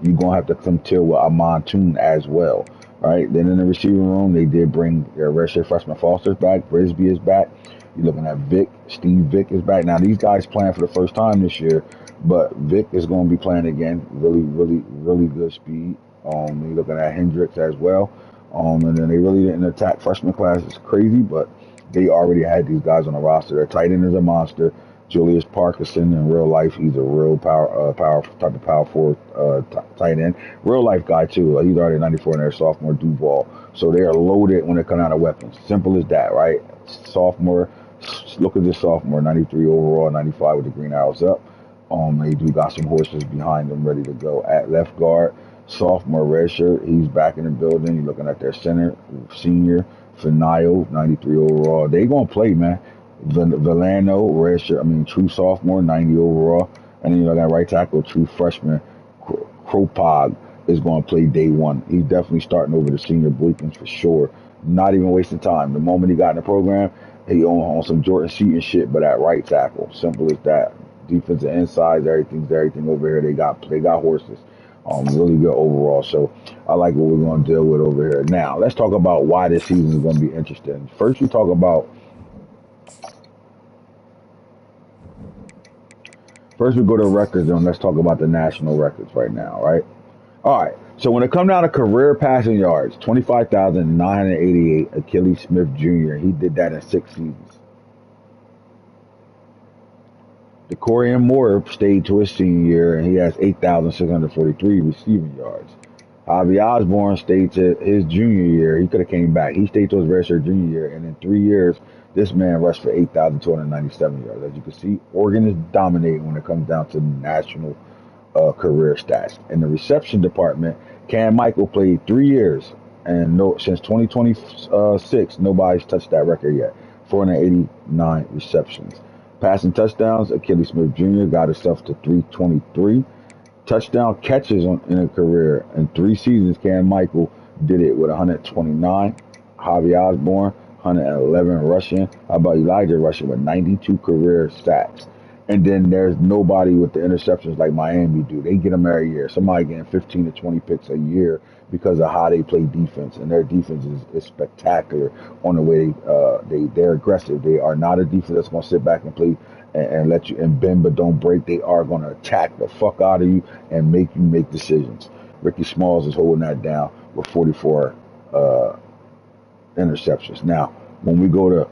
you're going to have to come to with a Montoon as well. Right? Then in the receiving room, they did bring their redshirt freshman Foster's back. Brisby is back. You're looking at Vic. Steve Vic is back. Now, these guys playing for the first time this year, but Vic is going to be playing again. Really, really, really good speed. You're looking at Hendricks as well. And then they really didn't attack freshman class. It's crazy, but they already had these guys on the roster. Their tight end is a monster. Julius Parkinson in real life, he's a real power type of power forward tight end. Real life guy too. He's already 94 in their sophomore Duval. So they are loaded when it comes out of weapons. Simple as that, right? Sophomore, look at this sophomore, 93 overall, 95 with the green arrows up. They do got some horses behind them ready to go. At left guard, sophomore redshirt, he's back in the building. You're looking at their center, senior, Finayo, 93 overall. They gonna play, man. Villano, redshirt, true sophomore, 90 overall. And then you got right tackle, true freshman, Kropog is going to play day one. He's definitely starting over the senior Bleakins for sure. Not even wasting time. The moment he got in the program, he on some Jordan Seaton shit, but at right tackle. Simple as that. Defensive insides, everything over here. They got horses. Really good overall. So I like what we're going to deal with over here. Now, let's talk about why this season is going to be interesting. First, we go to records, and let's talk about the national records right now, right? All right. So when it comes down to career passing yards, 25,988, Achilles Smith Jr., he did that in 6 seasons. DeCorian Moore stayed to his senior year, and he has 8,643 receiving yards. Javi Osborne stayed to his junior year. He could have came back. He stayed to his redshirt junior year, and in 3 years, this man rushed for 8,297 yards. As you can see, Oregon is dominating when it comes down to national career stats. In the reception department, Cam Michael played 3 years, and since 2026, nobody's touched that record yet. 489 receptions. Passing touchdowns, Achilles Smith Jr. got himself to 323. Touchdown catches in a career. In 3 seasons, Cam Michael did it with 129. Javi Osborne, 111 rushing. How about Elijah rushing with 92 career sacks? And then there's nobody with the interceptions like Miami do. They get them every year. Somebody getting 15 to 20 picks a year because of how they play defense. And their defense is spectacular on the way they're aggressive. They are not a defense that's going to sit back and play and let you and bend but don't break. They are going to attack the fuck out of you and make you make decisions. Ricky Smalls is holding that down with 44 interceptions. Now, when we go to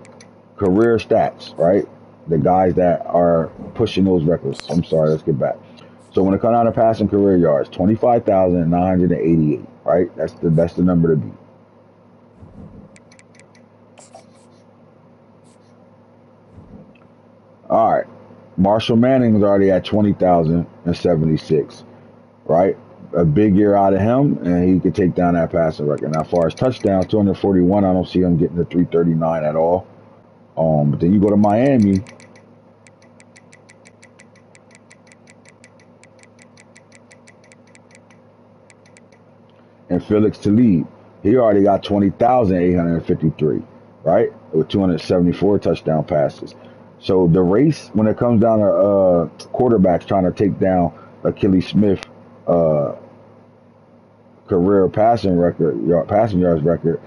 career stats, right? The guys that are pushing those records. I'm sorry, let's get back. So when it comes down to passing career yards, 25,988, right? That's the number to beat. All right. Marshall Manning is already at 20,076, right? A big year out of him, and he could take down that passing record. Now, as far as touchdowns, 241, I don't see him getting to 339 at all. But then you go to Miami. And Felix Talib, he already got 20,853, right? With 274 touchdown passes. So the race, when it comes down to quarterbacks trying to take down Achilles Smith career passing yards record,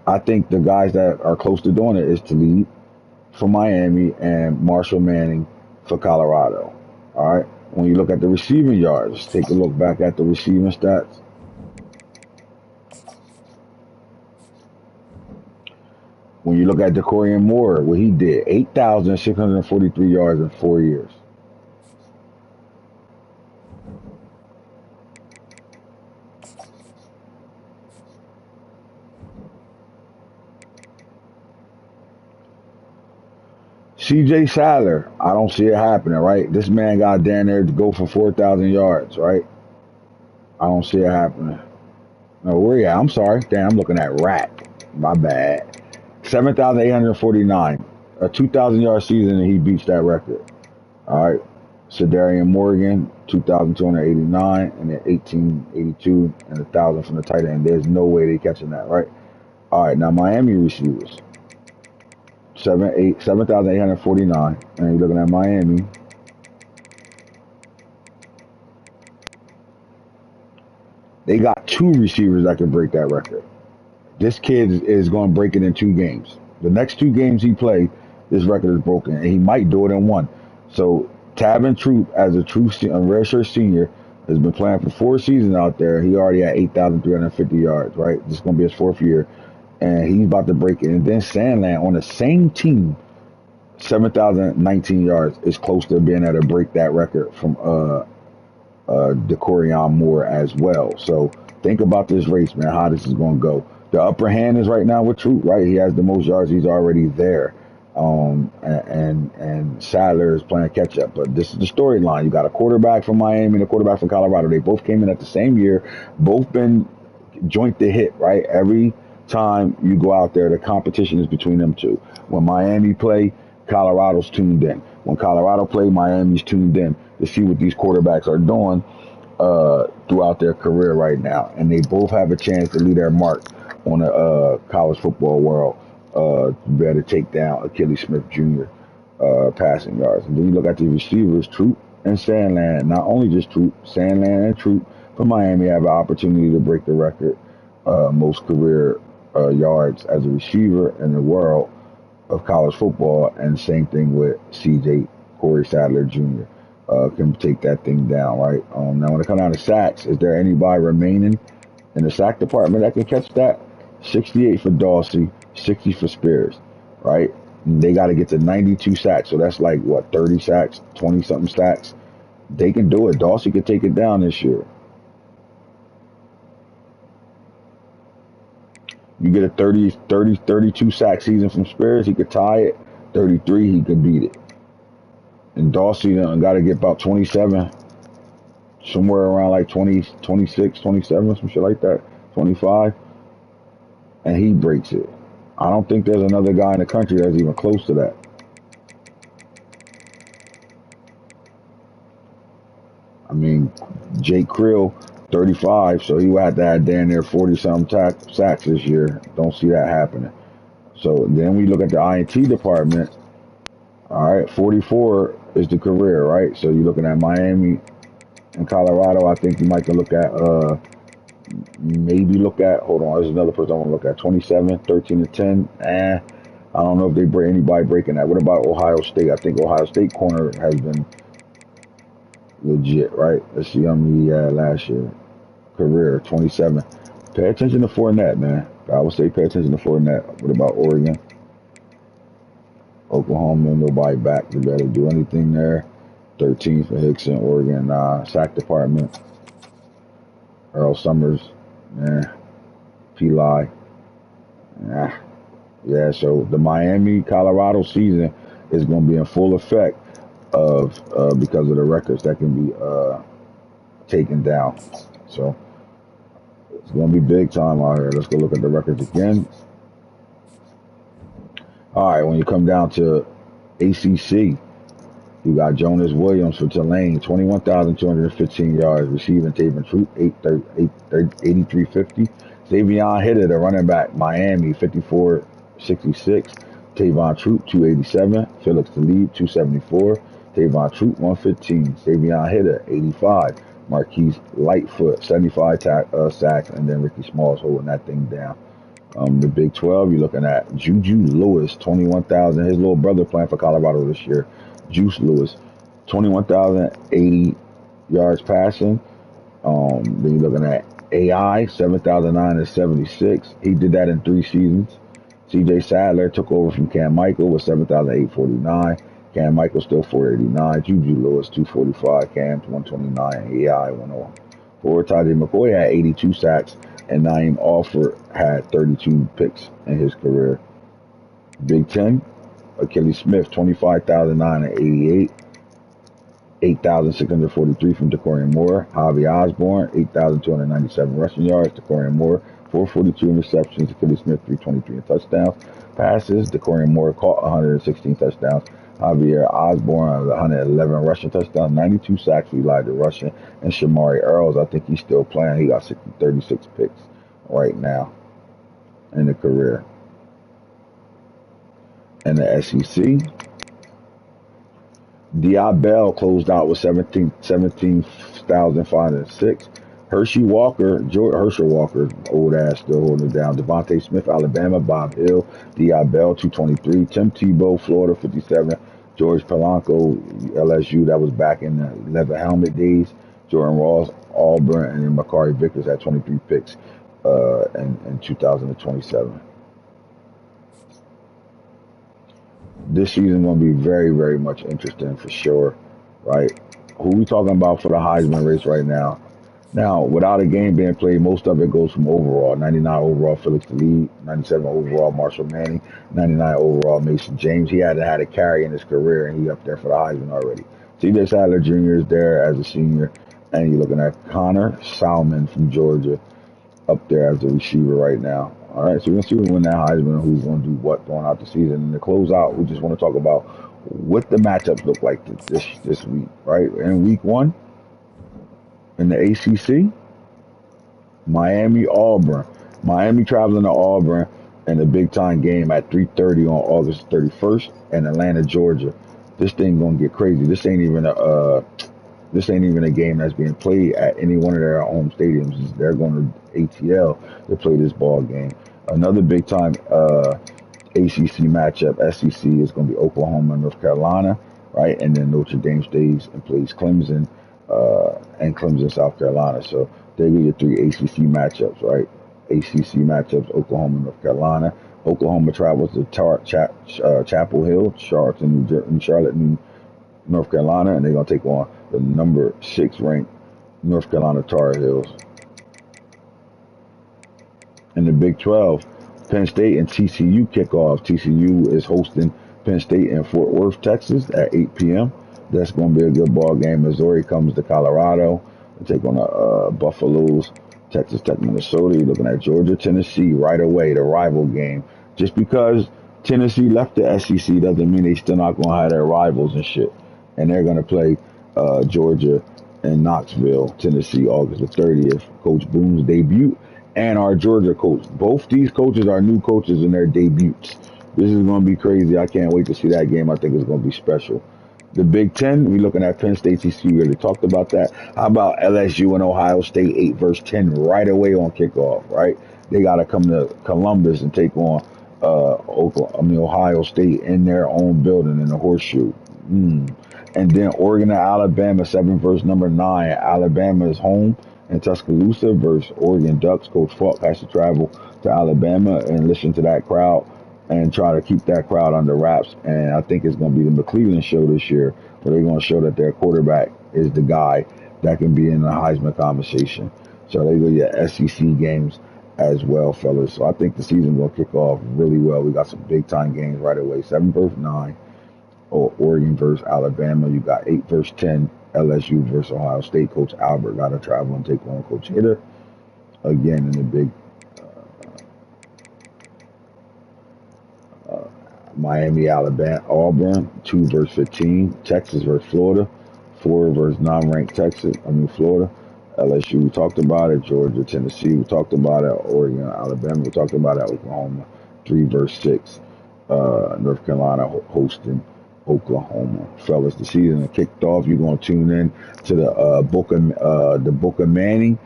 I think the guys that are close to doing it is Talib for Miami and Marshall Manning for Colorado. All right. When you look at the receiving yards, take a look back at the receiving stats. When you look at DeCorian Moore, what he did, 8,643 yards in 4 years. CJ Sadler, I don't see it happening, right? This man got down there to go for 4,000 yards, right? I don't see it happening. No, where you at? I'm sorry. Damn, I'm looking at Rack. My bad. 7,849. A 2,000-yard season, and he beats that record. All right. Sedarian Morgan, 2,289, and then 1,882, and 1,000 from the tight end. There's no way they catching that, right? All right. Now, Miami receivers. 7,849. And you're looking at Miami. They got 2 receivers that can break that record. This kid is going to break it in 2 games. The next 2 games he plays, this record is broken, and he might do it in 1. So Tavin Troop, as a redshirt senior, has been playing for 4 seasons out there. He already had 8,350 yards, right? This is going to be his 4th year, and he's about to break it. And then Sandland on the same team, 7,019 yards, is close to being able to break that record from DeCorian Moore as well. So think about this race, man, how this is going to go. The upper hand is right now with Troop, right? He has the most yards. He's already there. And Sadler is playing catch up. But this is the storyline. You got a quarterback from Miami and a quarterback from Colorado. They both came in at the same year, both been joint to hit, right? Every time you go out there, the competition is between them two. When Miami play, Colorado's tuned in. When Colorado play, Miami's tuned in to see what these quarterbacks are doing throughout their career right now. And they both have a chance to leave their mark on the college football world to be able to take down Achilles Smith Jr. Passing yards. And then you look at the receivers, Troop and Sandland. Not only just Troop, Sandland and Troop from Miami have an opportunity to break the record most career yards as a receiver in the world of college football. And same thing with CJ Corey Sadler Jr. Can take that thing down, right? Now, when it comes down to sacks, is there anybody remaining in the sack department that can catch that? 68 for Dawsey, 60 for Spears, right? And they got to get to 92 sacks. So that's like, what, 30 sacks, 20-something sacks? They can do it. Dawsey could take it down this year. You get a 32 sack season from Spears, he could tie it. 33, he could beat it. And Dawsey got to get about 27, somewhere around like 20, 26, 27, some shit like that, 25. And he breaks it. I don't think there's another guy in the country that's even close to that. I mean, Jake Krill, 35, so he would have to have down there 40-something sacks this year. Don't see that happening. So then we look at the INT department. All right, 44 is the career, right? So you're looking at Miami and Colorado. I think you might can look at, hold on, there's another person I want to look at. 27, 13 to 10. I don't know if anybody breaking that. What about Ohio State? I think Ohio State corner has been legit, right? Let's see how many he had last year. career, 27. Pay attention to Fournette, man. I would say pay attention to Fournette. What about Oregon? Oklahoma, nobody back to better do anything there. 13 for Hickson, Oregon, sack department. Earl Summers, Peli, yeah. So the Miami, Colorado season is going to be in full effect of because of the records that can be taken down. So it's going to be big time out here. Let's go look at the records again. All right, when you come down to ACC, you got Jonas Williams for Tulane, 21,215 yards, receiving Taven Troop, 8350. Savion Hitter, the running back, Miami, 5466. Tavon Troop, 287. Felix Talib, 274. Tavon Troop, 115. Savion Hitter, 85. Marquise Lightfoot, 75 sacks, and then Ricky Smalls holding that thing down. The Big 12, you're looking at Juju Lewis, 21,000. His little brother playing for Colorado this year. Juice Lewis, 21,080 yards passing. Then you're looking at AI, 7,976. He did that in 3 seasons. CJ Sadler took over from Cam Michael with 7,849. Cam Michael still 489. Juju Lewis, 245. Cam, 129. AI, 101. Forward Tajay McCoy had 82 sacks, and Naeem Alford had 32 picks in his career. Big 10, Achilles Smith, 25,988. 8,643 from Decorian Moore. Javi Osborne, 8,297 rushing yards. Decorian Moore, 442 in receptions. Achilles Smith, 323 in touchdowns. Passes, Decorian Moore caught 116 touchdowns. Javier Osborne, 111 rushing touchdowns, 92 sacks for Elijah Rushing. And Shamari Earls, I think he's still playing. He got 36 picks right now in the career. In the SEC, Diabell closed out with 17,506. Hershey Walker, Herschel Walker, old ass, still holding it down. Devontae Smith, Alabama. Bob Hill, Diabell, 223. Tim Tebow, Florida, 57. George Polanco, LSU, that was back in the leather helmet days. Jordan Ross, Auburn, and then Makari Vickers had 23 picks in 2027. This season going to be very, very much interesting for sure, right? Who we talking about for the Heisman race right now? Now, without a game being played, most of it goes from overall. 99 overall, Felix Talib. 97 overall, Marshall Manning. 99 overall, Mason James. He hadn't had a carry in his career, and he's up there for the Heisman already. C.J. Sadler Jr. is there as a senior, and you're looking at Connor Salmon from Georgia up there as the receiver right now. All right, so we're going to see who win that Heisman and who's going to do what going out the season. And to close out, we just want to talk about what the matchups look like this week, right? In week 1, in the ACC, Miami, Auburn. Miami traveling to Auburn in a big-time game at 3:30 on August 31st in Atlanta, Georgia. This thing going to get crazy. This ain't even a game that's being played at any one of their home stadiums. They're going to ATL to play this ball game. Another big time ACC matchup, SEC, is going to be Oklahoma and North Carolina, right? And then Notre Dame stays and plays Clemson and Clemson, South Carolina. So they get your 3 ACC matchups, right? ACC matchups, Oklahoma, North Carolina. Oklahoma travels to Chapel Hill, Charlotte, North Carolina, and they're going to take on the number 6 ranked North Carolina Tar Heels. In the Big 12, Penn State and TCU kickoff. TCU is hosting Penn State in Fort Worth, Texas at 8 p.m. That's going to be a good ball game. Missouri comes to Colorado to take on the Buffaloes. Texas Tech, Minnesota. You're looking at Georgia, Tennessee right away, the rival game. Just because Tennessee left the SEC doesn't mean they still not going to have their rivals and shit. And they're going to play Georgia and Knoxville, Tennessee, August the 30th. Coach Boone's debut and our Georgia coach. Both these coaches are new coaches in their debuts. This is going to be crazy. I can't wait to see that game. I think it's going to be special. The Big 10, we're looking at Penn State, TCU. We already talked about that. How about LSU and Ohio State, 8 versus 10 right away on kickoff, right? They got to come to Columbus and take on Ohio State in their own building in the Horseshoe. And then Oregon and Alabama, 7 versus number 9. Alabama is home in Tuscaloosa versus Oregon Ducks. Coach Falk has to travel to Alabama and listen to that crowd and try to keep that crowd under wraps. And I think it's going to be the McClellan show this year, where they're going to show that their quarterback is the guy that can be in the Heisman conversation. So they go your SEC games as well, fellas. So I think the season's going to kick off really well. We got some big-time games right away. 7 versus 9, or Oregon versus Alabama. You got 8 versus 10, LSU versus Ohio State. Coach Albert got to travel and take on Coach Hitter. Again, in the big Miami, Alabama, Auburn, 2 versus 15. Texas versus Florida, 4 versus non-ranked Florida. LSU, we talked about it. Georgia, Tennessee, we talked about it. Oregon, Alabama, we talked about it. Oklahoma, 3 versus 6. North Carolina hosting Oklahoma. Fellas, the season kicked off. You're going to tune in to the Book of Manning,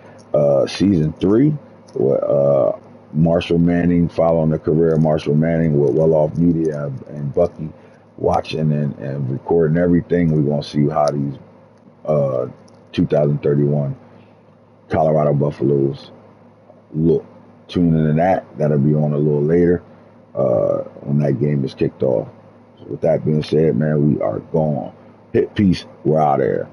season 3. With, Marshall Manning, following the career of Marshall Manning with Well Off Media and Bucky watching and recording everything. We're going to see how these 2031 Colorado Buffaloes look. Tune in to that. That'll be on a little later when that game is kicked off. So with that being said, man, we are gone. Hit peace. We're out of here.